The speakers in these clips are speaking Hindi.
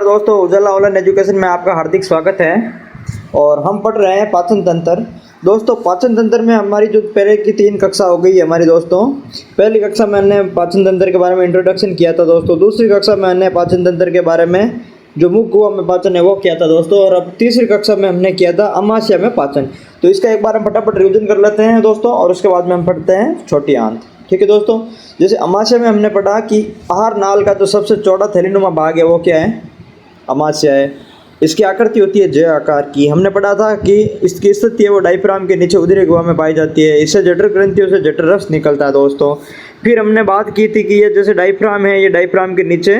दोस्तों, उजाला ऑनलाइन एजुकेशन में आपका हार्दिक स्वागत है। और हम पढ़ रहे हैं पाचन तंत्र। दोस्तों, पाचन तंत्र में हमारी जो पहले की 3 कक्षा हो गई है हमारी। दोस्तों, पहली कक्षा में हमने पाचन तंत्र के बारे में इंट्रोडक्शन किया था दोस्तों। दूसरी कक्षा में हमने पाचन तंत्र के बारे में जो मुख गुहा में पाचन है वो किया था दोस्तों। और अब तीसरी कक्षा में हमने किया था अमाशय में पाचन। तो इसका एक बार हम फटाफट रिविजन कर लेते हैं दोस्तों, और उसके बाद में हम पढ़ते हैं छोटी आंत। ठीक है दोस्तों, जैसे अमाशय में हमने पढ़ा कि आहार नाल का जो सबसे चौड़ा थैलीनुमा भाग है वो क्या है? अमाशय है। इसकी आकृति होती है ज आकार की। हमने पढ़ा था कि इसकी स्थिति है वो डायफ्राम के नीचे उदरी गुहा में पाई जाती है। इससे जठर ग्रंथियों से जठर रस निकलता है दोस्तों। फिर हमने बात की थी कि ये जैसे डायफ्राम है, ये डायफ्राम के नीचे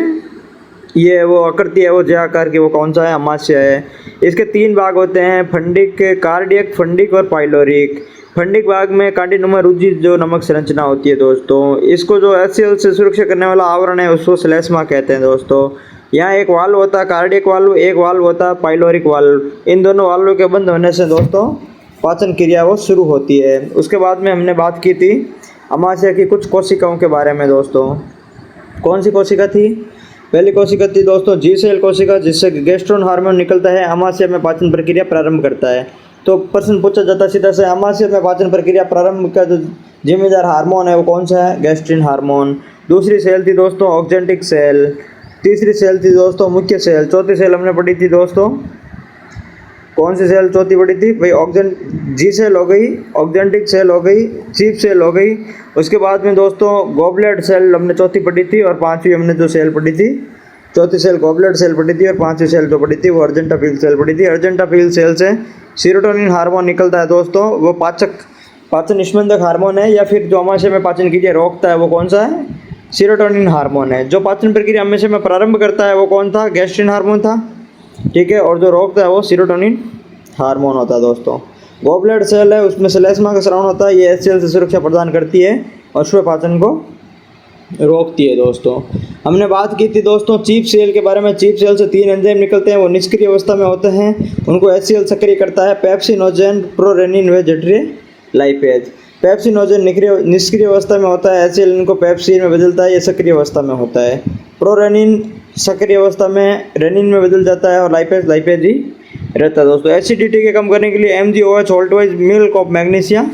ये वो आकृति है वो ज आकार की, वो कौन सा है? अमाशय है। इसके 3 भाग होते हैं, फंडिक, कार्डियक फंडिक और पाइलोरिक। फंडिक भाग में कांटीनुमा रुधि जो नमक संरचना होती है दोस्तों। इसको जो HCl से सुरक्षा करने वाला आवरण है उसको श्लेष्मा कहते हैं दोस्तों। यहाँ एक वाल्व होता है कार्डियक वाल्व, एक वाल्व होता है पाइलोरिक वाल्व। इन दोनों वाल्वों के बंद होने से दोस्तों पाचन क्रिया वो शुरू होती है। उसके बाद में हमने बात की थी अमाशय की कुछ कोशिकाओं के बारे में दोस्तों। कौन सी कोशिका थी? पहली कोशिका थी दोस्तों जी सेल कोशिका, जिससे गैस्ट्रोन हार्मोन निकलता है, अमाशय में पाचन प्रक्रिया प्रारंभ करता है। तो प्रश्न पूछा जाता है सीधा से, अमाशय में पाचन प्रक्रिया प्रारंभ का जो जिम्मेदार हार्मोन है वो कौन सा है? Gastrin hormone. दूसरी सेल थी दोस्तों ऑक्जेंटिक सेल। तीसरी सेल थी दोस्तों मुख्य सेल। चौथी सेल हमने पढ़ी थी दोस्तों, कौन सी सेल चौथी पढ़ी थी भाई? जी सेल हो गई, ऑक्जेंटिक सेल हो गई, चीफ सेल हो गई। उसके बाद में दोस्तों गॉबलेट सेल हमने चौथी पढ़ी थी, और 5वीं हमने जो सेल पढ़ी थी, चौथी सेल गॉबलेट सेल पढ़ी थी, और 5वीं सेल जो पढ़ी थी वो अर्जेंटाफिल सेल पढ़ी थी। अर्जेंटाफिल सेल से सीरोटोनिन हार्मोन निकलता है दोस्तों। वो पाचन स्पंदक हार्मोन है, या फिर जो अमाशय में पाचन क्रिया रोकता है वो कौन सा है? सीरोटोनिन हार्मोन है। जो पाचन प्रक्रिया अमाशय में प्रारंभ करता है वो कौन था? गैस्ट्रिन हार्मोन था। ठीक है, और जो रोकता है वो सीरोटोनिन हार्मोन होता है दोस्तों। गॉबलेट सेल है, उसमें श्लेष्मा का स्राव होता है, ये HCl से सुरक्षा प्रदान करती है और शुभ पाचन को रोकती है दोस्तों। हमने बात की थी दोस्तों चीफ सेल के बारे में। चीफ सेल से 3 एंजाइम निकलते हैं, वो निष्क्रिय अवस्था में होते हैं, उनको HCl सक्रिय करता है, पेप्सिनोजेन, प्रोरेनिन व जठरीय लाइपेज। पेप्सिनोजेन निष्क्रिय अवस्था में होता है, HCl इनको पेप्सिन में बदलता है, ये सक्रिय अवस्था में होता है। प्रोरेनिन सक्रिय अवस्था में रेनिन में बदल जाता है, और लाइपेज ही रहता है दोस्तों। एसिडिटी के कम करने के लिए MgOH होल्टवाइज मिल्क ऑफ मैग्नीशिया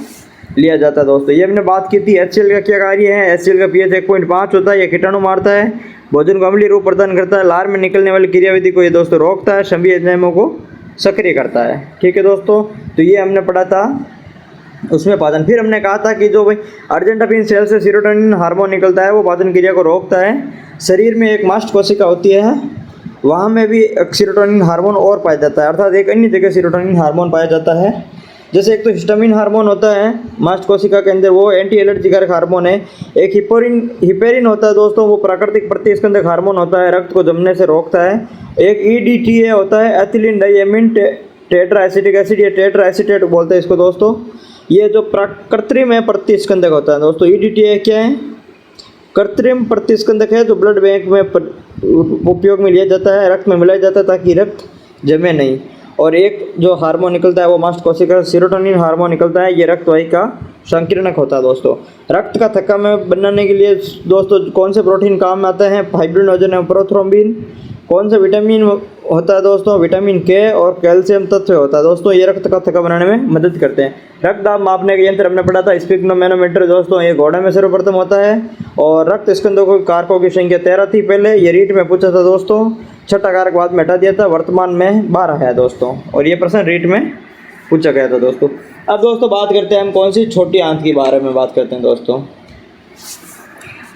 लिया जाता है दोस्तों। ये हमने बात की थी। HCl का क्या कार्य है? HCl का pH 1.5 होता है, ये कीटाणु मारता है, भोजन को अम्लीय रूप प्रदान करता है, लार में निकलने वाली क्रियाविधि को ये दोस्तों रोकता है, सभी एंजाइमों को सक्रिय करता है। ठीक है दोस्तों, तो ये हमने पढ़ा था उसमें पाचन। फिर हमने कहा था कि जो भाई अर्जेंटाफिन सेल से सीरोटोनिन हार्मोन निकलता है वो पाचन क्रिया को रोकता है। शरीर में एक मास्ट कोशिका होती है, वहाँ में भी सीरोटोनिन हार्मोन और पाया जाता है, अर्थात एक अन्य जगह सीरोटोनिन हार्मोन पाया जाता है। जैसे एक तो हिस्टामिन हार्मोन होता है मास्ट कोशिका के अंदर, वो एंटी एलर्जी कारक हार्मोन है। एक हिपेरिन होता है दोस्तों, वो प्राकृतिक प्रतिस्पंदक हार्मोन होता है, रक्त को जमने से रोकता है। एक EDTA होता है, ethylene diamine tetra acetic acid, या टेट्रा एसिटेट बोलते हैं इसको दोस्तों। ये जो कृत्रिम है प्रतिस्कंदक होता है दोस्तों। EDTA क्या है? कृत्रिम प्रतिस्कंदक है, जो ब्लड बैंक में उपयोग में लिया जाता है, रक्त में मिलाया जाता है ताकि रक्त जमे नहीं। और एक जो हार्मोन निकलता है वो मास्ट कोशिका सीरोटोनिन हार्मोन निकलता है, ये रक्त वाहिका संकीर्णक होता है दोस्तों। रक्त का थक्का में बनाने के लिए दोस्तों कौन से प्रोटीन काम में आते हैं? फाइब्रिनोजन एवं प्रोथ्रोम्बिन। कौन सा विटामिन होता है दोस्तों? विटामिन K और कैल्शियम तत्व होता है दोस्तों, ये रक्त का थक्का बनाने में मदद करते हैं। रक्त दाब मापने का यंत्र हमने पढ़ा था स्फिग्नोमेनोमीटर दोस्तों, ये घोड़े में सर्वप्रथम होता है। और रक्त स्कंदों को कारकों की संख्या 13 थी पहले, ये रीट में पूछा था दोस्तों, 6ठा कारक बाद में हटा दिया था, वर्तमान में 12 है दोस्तों, और ये प्रश्न रीट में पूछा गया था दोस्तों। अब दोस्तों बात करते हैं हम कौन सी छोटी आंत के बारे में बात करते हैं दोस्तों।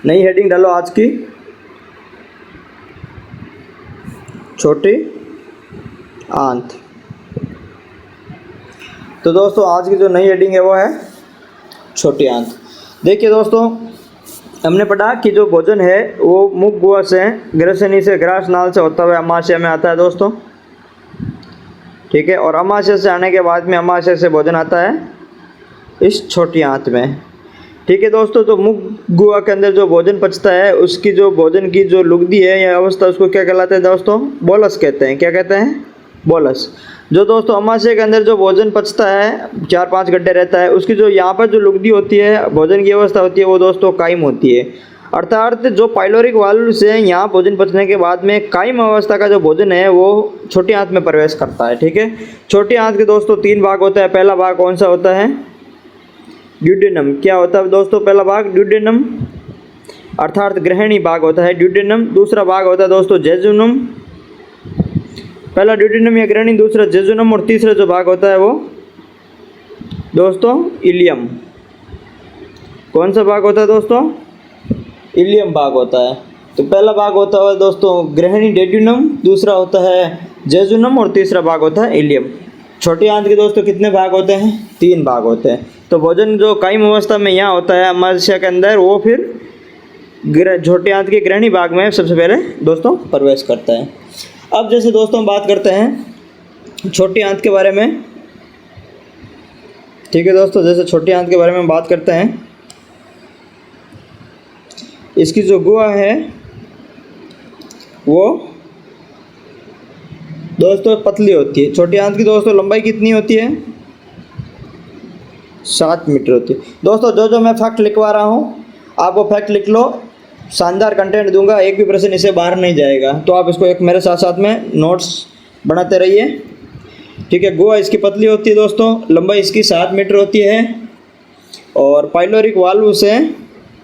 नई हेडिंग डालो आज की, छोटी आंत। तो दोस्तों आज की जो नई हेडिंग है वो है छोटी आंत। देखिए दोस्तों, हमने पढ़ा कि जो भोजन है वो मुख गुहा से, ग्रसनी से, ग्रास नाल से होता हुआ अमाशय में आता है दोस्तों। ठीक है, और अमाशय से आने के बाद में अमाशय से भोजन आता है इस छोटी आंत में। ठीक है दोस्तों, तो मुख गुहा के अंदर जो भोजन पचता है उसकी जो भोजन की जो लुगदी है या अवस्था, उसको क्या कहलाते हैं दोस्तों? बोलस कहते हैं। क्या कहते हैं? बोलस। जो दोस्तों अमाशय के अंदर जो भोजन पचता है, 4-5 गड्ढे रहता है, उसकी जो यहाँ पर जो लुगदी होती है, भोजन की अवस्था होती है, वो दोस्तों कायम होती है। अर्थात जो पाइलोरिक वाल्व से यहाँ भोजन पचने के बाद में कायम अवस्था का जो भोजन है वो छोटी आंत में प्रवेश करता है। ठीक है, छोटी आंत के दोस्तों 3 भाग होता है। पहला भाग कौन सा होता है? ड्यूडेनम। क्या होता है दोस्तों पहला भाग? ड्यूडेनम, अर्थात ग्रहणी भाग होता है ड्यूडेनम। दूसरा भाग होता है दोस्तों जेजुनम। पहला ड्यूडेनम या ग्रहणी, दूसरा जेजुनम, और तीसरा जो भाग होता है वो दोस्तों इलियम। कौन सा भाग होता है दोस्तों? इलियम भाग होता है। तो पहला भाग होता है दोस्तों ग्रहणी डेड्यूनम, दूसरा होता है जेजुनम, और तीसरा भाग होता है इलियम। छोटी आंत के दोस्तों कितने भाग होते हैं? 3 भाग होते हैं। तो भोजन जो कायम अवस्था में यहाँ होता है अमाशय के अंदर, वो फिर छोटी आंत के ग्रहणी भाग में सबसे पहले दोस्तों प्रवेश करता है। अब जैसे दोस्तों बात करते हैं छोटी आंत के बारे में। ठीक है दोस्तों, जैसे छोटी आंत के बारे में बात करते हैं, इसकी जो गुहा है वो दोस्तों पतली होती है। छोटी आंत की दोस्तों लंबाई कितनी होती है? 7 मीटर होती है। दोस्तों जो मैं फैक्ट लिखवा रहा हूँ आप वो फैक्ट लिख लो, शानदार कंटेंट दूंगा, एक भी प्रश्न इससे बाहर नहीं जाएगा। तो आप इसको एक मेरे साथ साथ में नोट्स बनाते रहिए। ठीक है, गुहा इसकी पतली होती है दोस्तों, लंबाई इसकी 7 मीटर होती है, और पाइलोरिक वाल्व से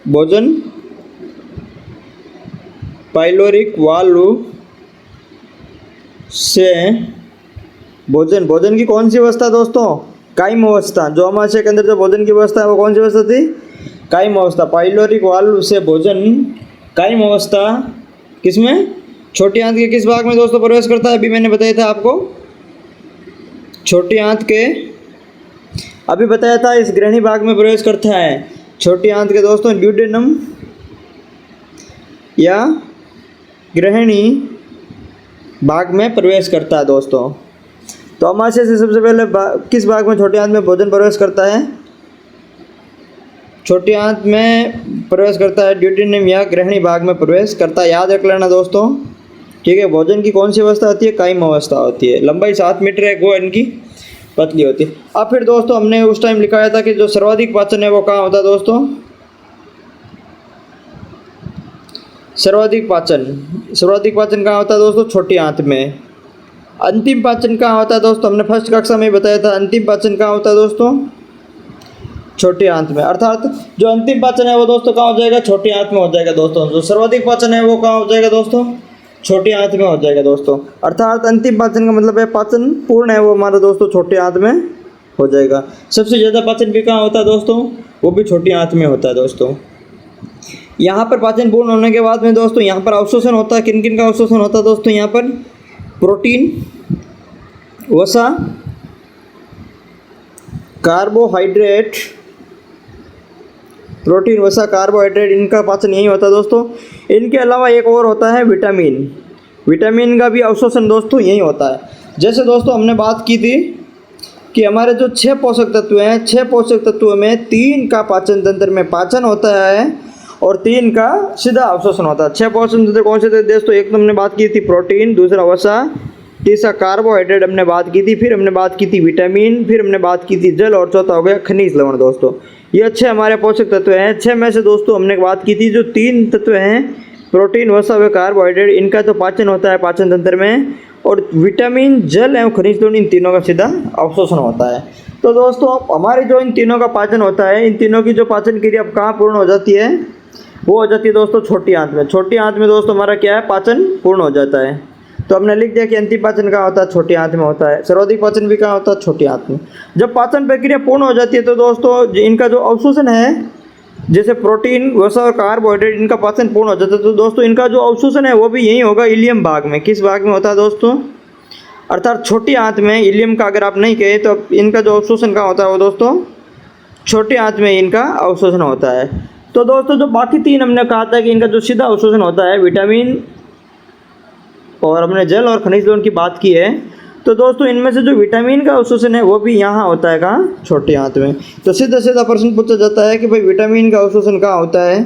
भोजन की कौन सी अवस्था दोस्तों? कायम अवस्था। जो अमाशय के अंदर जो भोजन की अवस्था है वो कौन सी अवस्था थी? कायम अवस्था। पाइलोरिक वाल्व से भोजन कायम अवस्था किसमें? छोटी आंत के किस भाग में दोस्तों प्रवेश करता है? अभी मैंने बताया था आपको, छोटी आंत के, अभी बताया था इस ग्रहणी भाग में प्रवेश करता है। छोटी आंत के दोस्तों ड्यूडेनम या ग्रहणी भाग में प्रवेश करता है दोस्तों। तो अमाशय से सबसे पहले किस भाग में छोटी आंत में भोजन प्रवेश करता है? छोटी आंत में प्रवेश करता है ड्यूडेनम या ग्रहणी भाग में प्रवेश करता है। याद रख लेना दोस्तों। ठीक है, भोजन की कौन सी अवस्था होती है? कायम अवस्था होती है। लंबाई 7 मीटर है, वो इनकी पतली होती है। अब फिर दोस्तों हमने उस टाइम लिखाया था कि जो सर्वाधिक पाचन है वो कहाँ होता है दोस्तों? सर्वाधिक पाचन कहाँ होता है दोस्तों? छोटी आंत में। अंतिम पाचन कहाँ होता है दोस्तों? हमने फर्स्ट कक्षा में बताया था अंतिम पाचन कहाँ होता है दोस्तों? छोटी आंत में। अर्थात जो अंतिम पाचन है वो दोस्तों कहाँ हो जाएगा? छोटी आंत में हो जाएगा दोस्तों। जो सर्वाधिक पाचन है वो कहाँ हो जाएगा दोस्तों? छोटी आंत में हो जाएगा दोस्तों। अर्थात अंतिम पाचन का मतलब है पाचन पूर्ण है वो हमारा दोस्तों छोटी आंत में हो जाएगा। सबसे ज़्यादा पाचन भी कहाँ होता है दोस्तों? वो भी छोटी आंत में होता है दोस्तों। यहाँ पर पाचन पूर्ण होने के बाद में दोस्तों यहाँ पर अवशोषण होता है। किन किन का अवशोषण होता है दोस्तों? यहाँ पर प्रोटीन, वसा, कार्बोहाइड्रेट, प्रोटीन, वसा, कार्बोहाइड्रेट, इनका पाचन यही होता है दोस्तों। इनके अलावा एक और होता है विटामिन का भी अवशोषण दोस्तों यही होता है। जैसे दोस्तों हमने बात की थी कि हमारे जो 6 पोषक तत्व हैं, 6 पोषक तत्वों में 3 का पाचन तंत्र में पाचन होता है और 3 का सीधा अवशोषण होता है। 6 पोषक तत्व कौन से थे दोस्तों? एक तो हमने बात की थी प्रोटीन, दूसरा वसा, तीसरा कार्बोहाइड्रेट हमने बात की थी, फिर हमने बात की थी विटामिन, फिर हमने बात की थी जल, और चौथा हो गया खनिज लवण दोस्तों। ये 6 हमारे पोषक तत्व हैं। 6 में से दोस्तों हमने बात की थी जो 3 तत्व हैं प्रोटीन, वसा व कार्बोहाइड्रेट, इनका तो पाचन होता है पाचन तंत्र में, और विटामिन, जल एवं खनिज लवण, इन तीनों का सीधा अवशोषण होता है। तो दोस्तों हमारे जो इन तीनों का पाचन होता है, इन तीनों की जो पाचन क्रिया अब कहाँ पूर्ण हो जाती है? वो हो जाती है दोस्तों छोटी आंत में। छोटी आंत में दोस्तों हमारा क्या है? पाचन पूर्ण हो जाता है। तो हमने लिख दिया कि अंतिम पाचन कहाँ होता है? छोटी आंत में होता है। सर्वाधिक पाचन भी कहाँ होता है? छोटी आंत में। जब पाचन प्रक्रिया पूर्ण हो जाती है तो दोस्तों इनका जो अवशोषण है, जैसे प्रोटीन, वसा और कार्बोहाइड्रेट, इनका पाचन पूर्ण हो जाता है तो दोस्तों इनका जो अवशोषण है वो भी यही होगा, इलियम भाग में। किस भाग में होता है दोस्तों? अर्थात छोटी आंत में। इलियम का अगर आप नहीं कहे तो इनका जो अवशोषण कहाँ होता है वो दोस्तों छोटी आंत में इनका अवशोषण होता है। तो दोस्तों जो बाकी 3 हमने कहा था कि इनका जो सीधा अवशोषण होता है विटामिन, और हमने जल और खनिज लवण की बात की है, तो दोस्तों इनमें से जो विटामिन का अवशोषण है वो भी यहाँ होता है कहाँ? छोटी आंत में। तो सीधा सीधा प्रश्न पूछा जाता है कि भाई विटामिन का अवशोषण कहाँ होता है?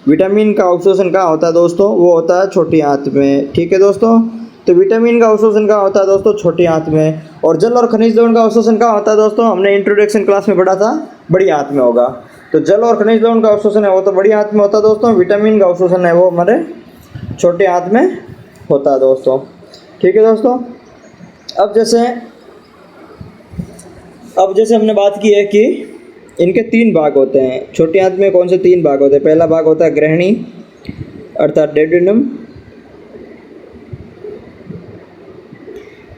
विटामिन का अवशोषण कहाँ होता है दोस्तों? वो होता है छोटी आंत में। ठीक है दोस्तों, तो विटामिन का अवशोषण कहाँ होता है दोस्तों? छोटी आंत में। और जल और खनिज लवण का अवशोषण कहाँ होता है दोस्तों? हमने इंट्रोडक्शन क्लास में पढ़ा था, बड़ी आंत में होगा। तो जल और खनिज लवण का अवशोषण है वो तो बड़ी आंत में होता है दोस्तों, विटामिन का अवशोषण है वो हमारे छोटे आंत में होता है दोस्तों। ठीक है दोस्तों, अब जैसे हमने बात की है कि इनके 3 भाग होते हैं। छोटी आंत में कौन से 3 भाग होते हैं? पहला भाग होता है ग्रहणी अर्थात डेड्यूनम,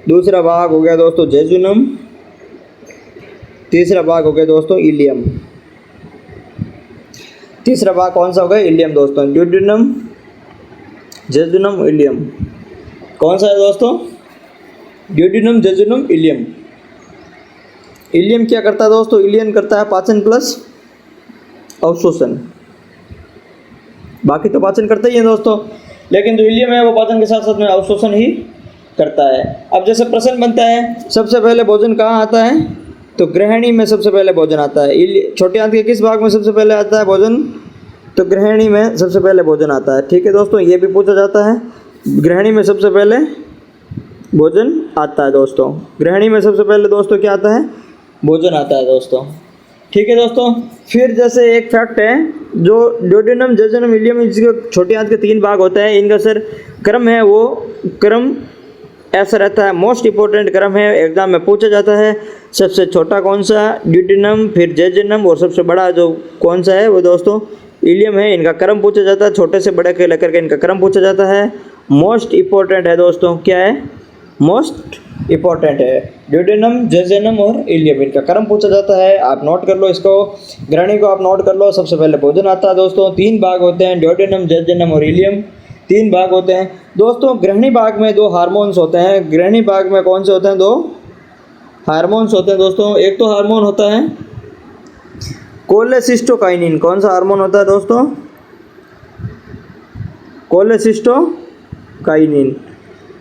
दूसरा भाग हो गया दोस्तों जेजुनम, तीसरा भाग हो गया दोस्तों इलियम। तीसरा भाग कौन सा हो गया? इलियम दोस्तों। Duodenum, jejunum, ileum. कौन सा है दोस्तों? Duodenum, jejunum, ilium. इलियम क्या करता है दोस्तों? इलियम करता है पाचन प्लस अवशोषण। बाकी तो पाचन करता ही है दोस्तों, लेकिन जो इलियम है वो पाचन के साथ साथ में अवशोषण ही करता है। अब जैसे प्रश्न बनता है सबसे पहले भोजन कहाँ आता है? तो ग्रहणी में सबसे पहले भोजन आता है। छोटे आंत के किस भाग में सबसे पहले आता है भोजन? तो ग्रहणी में सबसे पहले भोजन आता है। ठीक है दोस्तों, ये भी पूछा जाता है, ग्रहणी में सबसे पहले भोजन आता है दोस्तों। ग्रहणी में सबसे पहले दोस्तों क्या आता है? भोजन आता है दोस्तों। ठीक है दोस्तों, फिर जैसे एक फैक्ट है, जो ड्यूडेनम, जेजुनम, इलियम इसके छोटे आंत के 3 भाग होते हैं, इनका सर क्रम है वो क्रम ऐसा रहता है, मोस्ट इंपॉर्टेंट क्रम है, एग्जाम में पूछा जाता है। सबसे छोटा कौन सा? ड्यूडेनम, फिर जेजुनम, और सबसे बड़ा जो कौन सा है वो दोस्तों इलियम है। इनका क्रम पूछा जाता है, छोटे से बड़े के लेकर के इनका क्रम पूछा जाता है। मोस्ट इंपॉर्टेंट है दोस्तों, क्या है? मोस्ट इंपॉर्टेंट है ड्यूडेनम, जेजुनम और इलियम, इनका क्रम पूछा जाता है। आप नोट कर लो इसको, ग्रहणी को आप नोट कर लो। सबसे पहले भोजन आता है दोस्तों। 3 भाग होते हैं, ड्यूडेनम, जेजुनम और इलियम, 3 भाग होते हैं दोस्तों। ग्रहणी भाग में 2 हार्मोन्स होते हैं। ग्रहणी भाग में कौन से होते हैं? 2 हार्मोन्स होते हैं दोस्तों। एक तो हार्मोन होता है कोलेसिस्टोकाइनिन। कौन सा हार्मोन होता है दोस्तों? कोलेसिस्टोकाइनिन।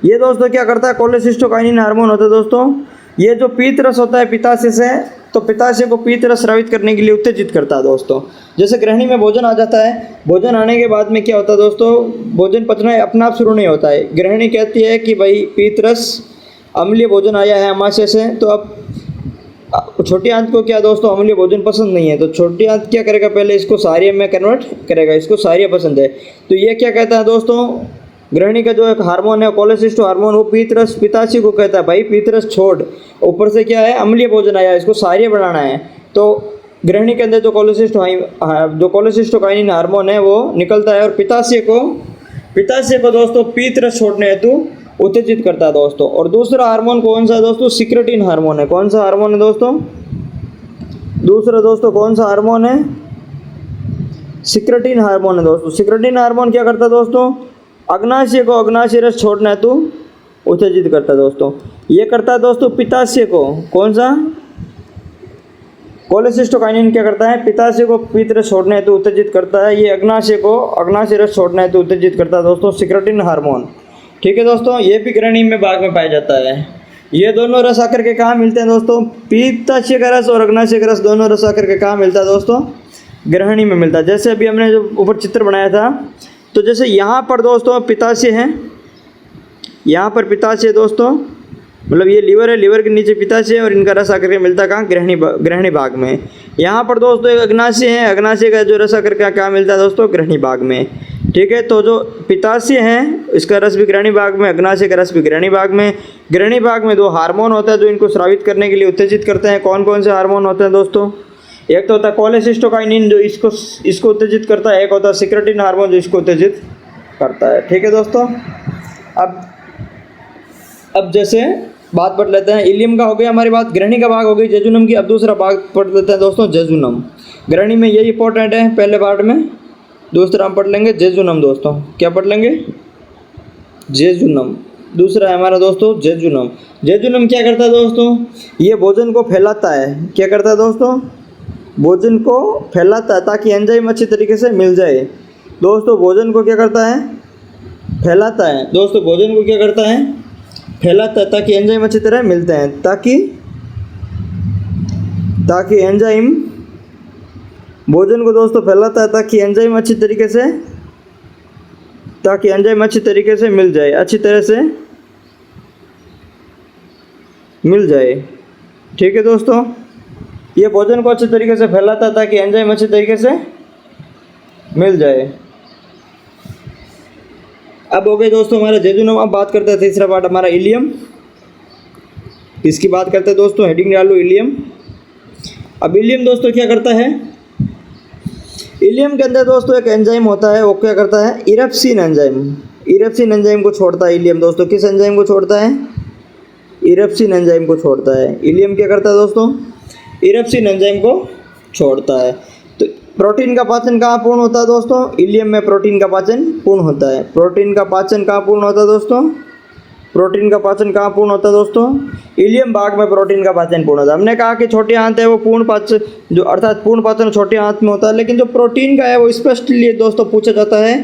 ये दोस्तों क्या करता है? कोलेसिस्टोकाइनिन हार्मोन होता है दोस्तों। ये जो पीत रस होता है पित्ताशय से, तो पित्ताशय को पीत रस स्रावित करने के लिए उत्तेजित करता है दोस्तों। जैसे ग्रहणी में भोजन आ जाता है, भोजन आने के बाद में क्या होता है दोस्तों? भोजन पचना अपना आप शुरू नहीं होता है। ग्रहणी कहती है कि भाई पीत रस अम्लीय भोजन आया है अमाशय से, तो अब छोटी आंत को क्या दोस्तों अम्लीय भोजन पसंद नहीं है, तो छोटी आंत क्या करेगा? पहले इसको सारिया में कन्वर्ट करेगा, इसको सारिया पसंद है। तो ये क्या कहता है दोस्तों? ग्रहणी का जो एक हार्मोन है कोलेसिस्टो हार्मोन, वो पीतरस पिताशय को कहता है भाई पीतरस छोड़, ऊपर से क्या है अम्लीय भोजन आया, इसको सारिया बनाना है। तो ग्रहणी के अंदर जो कोलेसिस्टोकाइनिन हार्मोन है वो निकलता है और पित्ताशय को दोस्तों पीतरस छोड़ने हेतु उत्तेजित करता है दोस्तों। और दूसरा हार्मोन कौन सा है दोस्तों? सिक्रेटिन हार्मोन है। कौन सा हार्मोन है दोस्तों? दूसरा दोस्तों कौन सा हार्मोन है? सिक्रेटिन हार्मोन है दोस्तों। सिक्रेटिन हार्मोन क्या करता है दोस्तों? अग्नाशय को अग्नाशय रस छोड़ना हेतु उत्तेजित करता है दोस्तों। ये करता है दोस्तों पित्ताशय को। कौन सा? कोलेसिस्टोकाइनिन क्या करता है? पित्ताशय को पीत रस छोड़ने हेतु उत्तेजित करता है। ये अग्नाशय को अग्नाशय रस छोड़ने हेतु उत्तेजित करता है दोस्तों, सिक्रेटिन हार्मोन। ठीक है दोस्तों, ये भी ग्रहणी में भाग में पाया जाता है। ये दोनों रस आकर के कहाँ मिलते हैं दोस्तों? पित्ताशय का रस और अग्नाशय का रस दोनों रस आकर के कहाँ मिलता है दोस्तों? ग्रहणी में मिलता है। जैसे अभी हमने जो ऊपर चित्र बनाया था, तो जैसे यहाँ पर दोस्तों पित्ताशय है, यहाँ पर पित्ताशय दोस्तों, मतलब ये लीवर है, लीवर के नीचे पित्ताशय है और इनका रस आकर के मिलता है कहाँ? ग्रहणी भाग में। यहाँ पर दोस्तों एक अग्नाशय है, अग्नाशय का जो रस आकर के कहाँ मिलता है दोस्तों? ग्रहणी भाग में। ठीक है, तो जो पित्ताशय है इसका रस भी ग्रहणी भाग में, अग्नाशय का रस भी ग्रहणी भाग में। ग्रहणी भाग में 2 हार्मोन होता है जो इनको स्रावित करने के लिए उत्तेजित करते हैं। कौन कौन से हार्मोन होते हैं दोस्तों? एक तो होता है कोलेसिस्टोकाइनिन जो इसको उत्तेजित करता है, एक होता है सिक्रेटिन हार्मोन जो इसको उत्तेजित करता है। ठीक है दोस्तों, अब जैसे बात पढ़ लेते हैं। इलियम का हो गया हमारी बात, ग्रहणी का भाग हो गई जेजुनम की। अब दूसरा भाग पढ़ लेते हैं दोस्तों जेजुनम। ग्रहणी में यही इंपॉर्टेंट है पहले पार्ट में, दूसरा हम पढ़ लेंगे जेजुनम दोस्तों। क्या पढ़ लेंगे? जेजुनम। दूसरा है हमारा दोस्तों जेजुनम। जेजुनम क्या करता है दोस्तों? ये भोजन को फैलाता है। क्या करता है दोस्तों? भोजन को फैलाता है ताकि एंजाइम अच्छी तरीके से मिल जाए। दोस्तों भोजन को क्या करता है? फैलाता है। दोस्तों भोजन को क्या करता है? फैलाता है ताकि एंजाइम अच्छी तरह मिलते हैं, ताकि एंजाइम भोजन को दोस्तों फैलाता है ताकि एंजाइम अच्छी तरीके से मिल जाए, अच्छी तरह से मिल जाए। ठीक है दोस्तों, ये भोजन को अच्छे तरीके से फैलाता है ताकि एंजाइम अच्छे तरीके से मिल जाए। अब हो गए दोस्तों हमारे जेजुनम। अब बात करते हैं तीसरा पार्ट हमारा इलियम। इसकी बात करते हैं दोस्तों, हेडिंग डालो इलियम। अब इलियम दोस्तों क्या करता है, इलियम के अंदर दोस्तों एक एंजाइम होता है, वो क्या करता है, इरेप्सिन एंजाइम। इरेप्सिन एंजाइम को छोड़ता है इलियम दोस्तों। किस एंजाइम को छोड़ता है, इरेप्सिन एंजाइम को छोड़ता है। इलियम क्या करता है दोस्तों, इरेप्सिन एंजाइम को छोड़ता है। तो प्रोटीन का पाचन कहाँ पूर्ण होता है दोस्तों, इलियम में प्रोटीन का पाचन पूर्ण होता है। प्रोटीन का पाचन कहाँ पूर्ण होता है दोस्तों, प्रोटीन का पाचन कहाँ पूर्ण होता है दोस्तों, इलियम भाग में प्रोटीन का पाचन पूर्ण होता है। हमने कहा कि छोटी आंत है वो पूर्ण पाचन, जो अर्थात पूर्ण पाचन छोटी आंत में होता है, लेकिन जो प्रोटीन का है वो स्पष्टली दोस्तों पूछा जाता है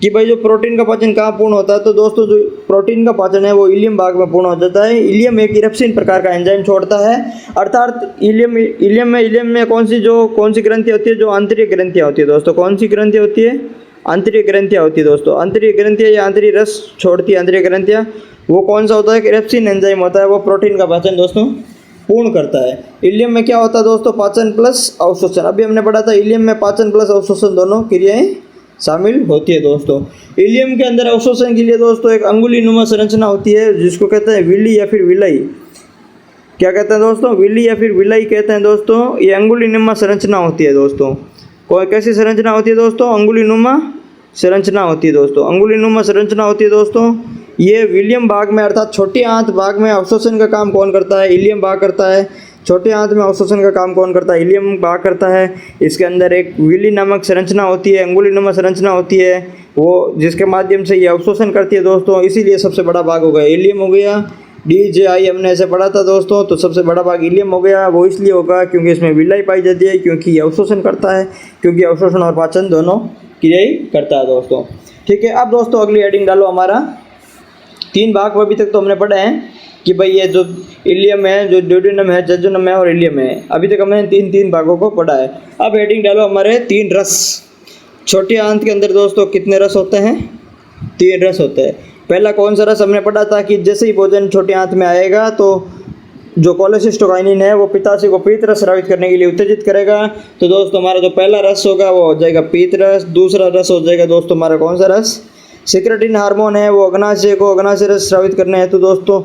कि भाई जो प्रोटीन का पाचन कहाँ पूर्ण होता है। तो दोस्तों जो प्रोटीन का पाचन है वो इलियम भाग में पूर्ण हो जाता है। इलियम एक इरेप्सिन प्रकार का एंजाइम छोड़ता है, अर्थात इलियम में कौन सी ग्रंथि होती है, जो आंतरिक ग्रंथियाँ होती है दोस्तों। कौन सी ग्रंथि होती है, आंतरिक ग्रंथियाँ होती है दोस्तों। आंतरिक ग्रंथियाँ या आंतरिक रस छोड़ती है आंतरिक ग्रंथियाँ, वो कौन सा होता है, इरेप्सिन एंजाइम होता है, वो प्रोटीन का पाचन दोस्तों पूर्ण करता है। इलियम में क्या होता है दोस्तों, पाचन प्लस अवशोषण। अभी हमने पढ़ा था इलियम में पाचन प्लस अवशोषण दोनों क्रियाएं शामिल होती है दोस्तों। इलियम के अंदर अवशोषण के लिए दोस्तों एक अंगुली नुमा संरचना होती है, जिसको कहते हैं विली या फिर विलाई। क्या कहते हैं दोस्तों, विली या फिर विलाई कहते हैं दोस्तों। ये अंगुली नुमा संरचना होती है दोस्तों। कोई कैसी संरचना होती है दोस्तों, अंगुली नुमा संरचना होती है दोस्तों। अंगुली नुमा संरचना होती है दोस्तों। ये विलियम भाग में अर्थात छोटी आंत भाग में अवशोषण का काम कौन करता है, इलियम भाग करता है। छोटे आंत में अवशोषण का काम कौन करता है, इलियम भाग करता है। इसके अंदर एक विली नामक संरचना होती है, अंगुली नामक संरचना होती है, वो जिसके माध्यम से ये अवशोषण करती है दोस्तों। इसीलिए सबसे बड़ा भाग हो गया इलियम हो गया। DJI हमने ऐसे पढ़ा था दोस्तों, तो सबसे बड़ा भाग इलियम हो गया। वो इसलिए होगा क्योंकि इसमें विलाई पाई जाती है, क्योंकि ये अवशोषण करता है, क्योंकि अवशोषण और पाचन दोनों क्रियाएं करता है दोस्तों। ठीक है, अब दोस्तों अगली हेडिंग डालो हमारा 3 भाग। अभी तक तो हमने पढ़े हैं कि भाई ये जो इलियम है, जो ड्यूडेनम है, जेजुनम है और इलियम है। अभी तक हमने 3 भागों को पढ़ा है। अब हेडिंग डालो हमारे 3 रस। छोटी आंत के अंदर दोस्तों कितने रस होते हैं, 3 रस होते हैं। पहला कौन सा रस हमने पढ़ा था कि जैसे ही भोजन छोटी आंत में आएगा तो जो कोलेसिस्टोकाइनिन है वो पित्ताशय को पीत रस स्रावित करने के लिए उत्तेजित करेगा। तो दोस्तों हमारा जो पहला रस होगा वो हो जाएगा पीत रस। दूसरा रस हो जाएगा दोस्तों हमारा कौन सा रस, सिक्रेटिन हार्मोन है, वो अग्नाशय को अग्नाशय रस स्रावित करने हेतु दोस्तों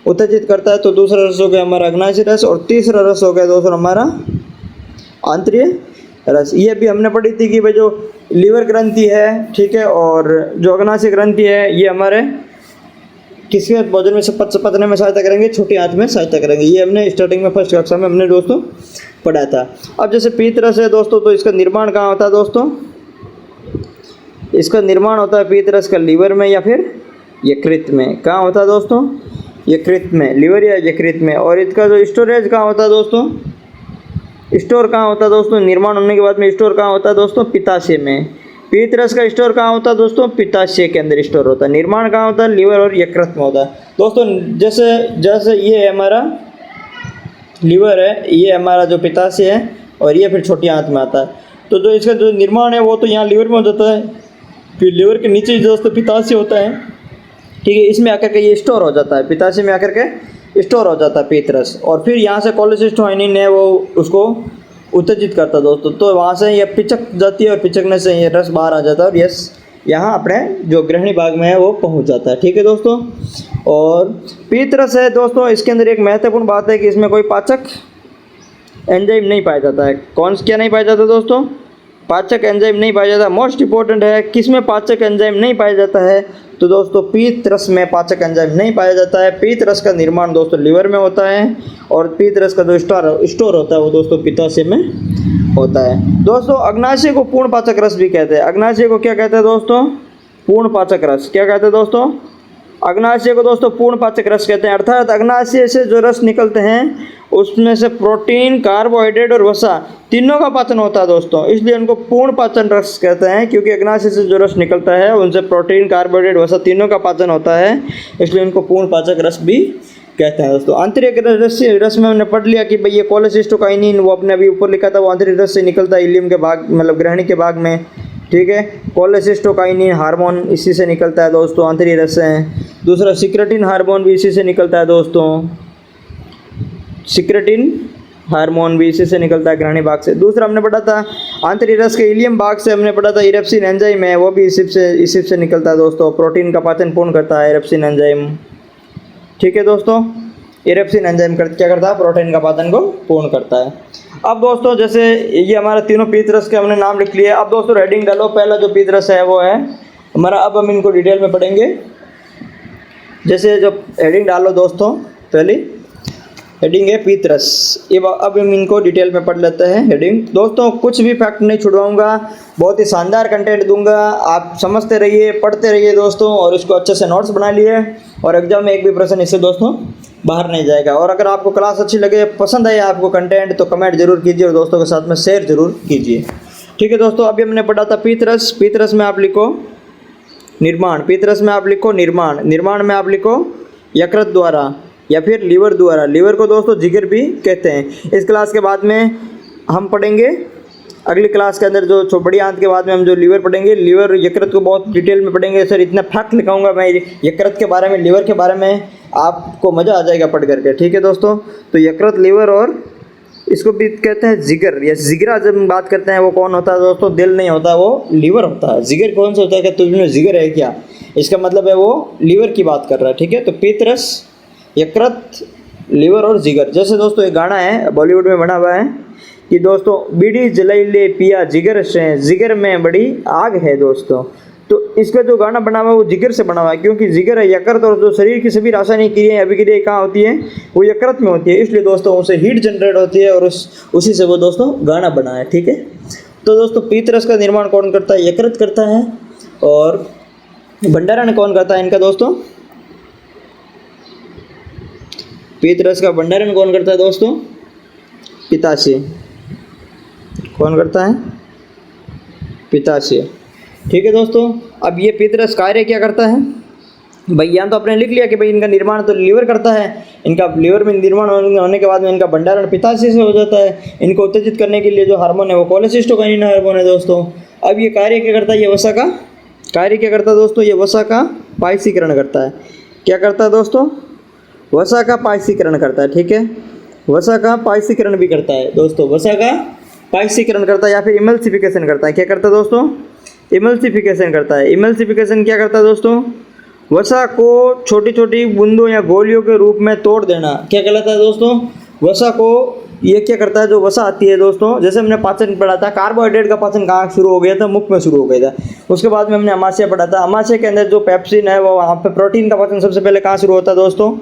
उत्तेजित करता है। तो दूसरा रस हो गया हमारा अग्नाशय रस, और तीसरा रस हो गया दोस्तों हमारा आंतरिक रस। ये भी हमने पढ़ी थी कि भाई जो लीवर ग्रंथि है, ठीक है, और जो अग्नाशय ग्रंथि है, ये हमारे किसी भोजन में से पचने में सहायता करेंगे, छोटी आंत में सहायता करेंगे। ये हमने स्टार्टिंग में फर्स्ट कक्षा में हमने दोस्तों पढ़ा था। अब जैसे पीत रस है दोस्तों, तो इसका निर्माण कहाँ होता है दोस्तों, इसका निर्माण होता है पीत रस का लीवर में या फिर यकृत में। कहाँ होता है दोस्तों, यकृत में, लीवर या यकृत में। और इसका जो स्टोरेज कहाँ होता है दोस्तों, स्टोर कहाँ होता है दोस्तों, निर्माण होने के बाद में स्टोर कहाँ होता है दोस्तों, पित्ताशय में। पीत रस का स्टोर कहाँ होता है दोस्तों, पित्ताशय के अंदर स्टोर होता है। निर्माण कहाँ होता है, लीवर और यकृत में होता है दोस्तों। जैसे ये है हमारा लीवर है, ये हमारा जो पित्ताशय है, और ये फिर छोटी आंत में आता है। तो जो इसका जो निर्माण है वो तो यहाँ लीवर में हो जाता है, फिर लीवर के नीचे दोस्तों पित्ताशय होता है, ठीक है। इसमें आकर के ये स्टोर हो जाता है, पित्ताशय में आकर के स्टोर हो जाता है पीत रस, और फिर यहाँ से कोलेसिस्टोकाइनिन है वो उसको उत्तेजित करता है दोस्तों। तो वहाँ से ये पिचक जाती है, और पिचकने से ये रस बाहर आ जाता है, और यस यहाँ अपने जो ग्रहणी भाग में है वो पहुँच जाता है, ठीक है दोस्तों। और पीत रस है दोस्तों, इसके अंदर एक महत्वपूर्ण बात है कि इसमें कोई पाचक एंजाइम नहीं पाया जाता है। क्या नहीं पाया जाता दोस्तों, पाचक एंजाइम नहीं पाया जाता। मोस्ट इंपॉर्टेंट है, किसमें पाचक एंजाइम नहीं पाया जाता है, तो दोस्तों पीत रस में पाचक एंजाइम नहीं पाया जाता है। पीत रस का निर्माण दोस्तों लीवर में होता है, और पीत रस का जो स्टोर होता है वो दोस्तों पित्ताशय में होता है दोस्तों। अग्नाशय को पूर्ण पाचक रस भी कहते हैं। अग्नाशय को क्या कहते हैं दोस्तों, पूर्ण पाचक रस। क्या कहते हैं दोस्तों, अग्नाशय को दोस्तों पूर्ण पाचक रस कहते हैं। अर्थात अग्नाशय से जो रस निकलते हैं उसमें से प्रोटीन, कार्बोहाइड्रेट और वसा तीनों का पाचन होता है दोस्तों, इसलिए उनको पूर्ण पाचन रस कहते हैं। क्योंकि अग्नाशय से जो रस निकलता है उनसे प्रोटीन, कार्बोहाइड्रेट, वसा तीनों का पाचन होता है, इसलिए उनको पूर्ण पाचक रस भी कहते हैं दोस्तों। आंतरिक रस में हमने पढ़ लिया कि भाई ये कोलेसिस्टोकाइनिन, वो अपने अभी ऊपर लिखा था, वो आंतरिक रस से निकलता है, इलियम के भाग मतलब ग्रहणी के भाग में, ठीक है। कोलेसिस्टोकाइनिन हार्मोन इसी से निकलता है दोस्तों, आंतरिक रस है। दूसरा सिक्रेटिन हार्मोन भी इसी से निकलता है दोस्तों। सिक्रेटिन हार्मोन भी इसी से निकलता है, ग्रहणी भाग से। दूसरा हमने पढ़ा था आंतरिक रस के इलियम भाग से, हमने पढ़ा था इरेप्सिन एंजाइम है, वो भी इसी से निकलता है दोस्तों। प्रोटीन का पाचन पूर्ण करता है इरेप्सिन एंजाइम। ठीक है दोस्तों, इरेप्सिन एंजाइम क्या करता है? प्रोटीन का पाचन को पूर्ण करता है। अब दोस्तों जैसे ये हमारा तीनों पीतरस के हमने नाम लिख लिए। अब दोस्तों हेडिंग डालो, पहला जो पीतरस है वो है हमारा, अब हम इनको डिटेल में पढ़ेंगे। जैसे जो हेडिंग डालो दोस्तों, पहली हेडिंग है पीतरस। ये अब हम इनको डिटेल में पढ़ लेते हैं हेडिंग। दोस्तों कुछ भी फैक्ट नहीं छुड़वाऊंगा, बहुत ही शानदार कंटेंट दूंगा, आप समझते रहिए, पढ़ते रहिए दोस्तों, और इसको अच्छे से नोट्स बना लिए, और एग्जाम में एक भी प्रश्न इससे दोस्तों बाहर नहीं जाएगा। और अगर आपको क्लास अच्छी लगे, पसंद आए आपको कंटेंट, तो कमेंट जरूर कीजिए और दोस्तों के साथ में शेयर जरूर कीजिए। ठीक है दोस्तों, अभी हमने पढ़ा था पीतरस। पीतरस में आप लिखो निर्माण, पीतरस में आप लिखो निर्माण, निर्माण में आप लिखो यकृत द्वारा या फिर लीवर द्वारा। लीवर को दोस्तों जिगर भी कहते हैं। इस क्लास के बाद में हम पढ़ेंगे, अगली क्लास के अंदर जो बड़ी आंत के बाद में हम जो लीवर पढ़ेंगे, लीवर यकृत को बहुत डिटेल में पढ़ेंगे। सर इतना फैक्ट लिखाऊंगा मैं यकृत के बारे में, लीवर के बारे में, आपको मज़ा आ जाएगा पढ़ करके। ठीक है दोस्तों, तो यकृत, लीवर और इसको भी कहते हैं जिगर या जिगरा। जब हम बात करते हैं वो कौन होता है दोस्तों? दिल नहीं होता, वो लीवर होता है। जिगर कौन सा होता है? क्या तुझमें जिगर है क्या? इसका मतलब है वो लीवर की बात कर रहा है। ठीक है, तो पीतरस, यकृत, लीवर और जिगर। जैसे दोस्तों एक गाना है बॉलीवुड में बना हुआ है कि दोस्तों बीड़ी जलाई ले पिया जिगर से, जिगर में बड़ी आग है दोस्तों। तो इसका जो गाना बना हुआ है वो जिगर से बना हुआ है, क्योंकि जिगर है यकृत, और जो शरीर की सभी रासायनिक क्रियाएं अभिक्रियाएं कहाँ होती है? वो यकृत में होती है। इसलिए दोस्तों उसे हीट जनरेट होती है, और उसी से वो दोस्तों गाना बना है। ठीक है, तो दोस्तों पीतरस का निर्माण कौन करता है? यकृत करता है। और भंडारण कौन करता है इनका दोस्तों? पीतरस का भंडारण कौन करता है दोस्तों? पित्ताशय। कौन करता है? पित्ताशय। ठीक है दोस्तों, अब ये पीतरस कार्य क्या करता है? भाई यहाँ तो आपने लिख लिया कि भाई इनका निर्माण तो लीवर करता है, इनका लीवर में निर्माण होने के बाद में इनका भंडारण पित्ताशय से हो जाता है। इनको उत्तेजित करने के लिए जो हार्मोन है वो कोलेसिस्टोकाइनिन हार्मोन है दोस्तों। अब ये कार्य क्या करता है? ये वसा का कार्य क्या करता है दोस्तों? ये वसा का पायसीकरण करता है। क्या करता है दोस्तों? वसा का पायसीकरण करता है। ठीक है, वसा का पायसीकरण भी करता है दोस्तों, वसा का पायसीकरण करता है या फिर इमल्सिफिकेशन करता है। क्या करता है दोस्तों? इमल्सिफिकेशन करता है। इमल्सिफिकेशन क्या करता है दोस्तों? वसा को छोटी छोटी बूंदों या गोलियों के रूप में तोड़ देना। क्या कहलाता है दोस्तों? वसा को ये क्या करता है? जो वसा आती है दोस्तों, जैसे हमने पाचन पढ़ा था, कार्बोहाइड्रेट का पाचन कहाँ शुरू हो गया था? मुख में शुरू हो गया था। उसके बाद में हमने अमाशय पढ़ा था, अमाशय के अंदर जो पेप्सिन है वो वहाँ पे प्रोटीन का पाचन सबसे पहले कहाँ शुरू होता है दोस्तों?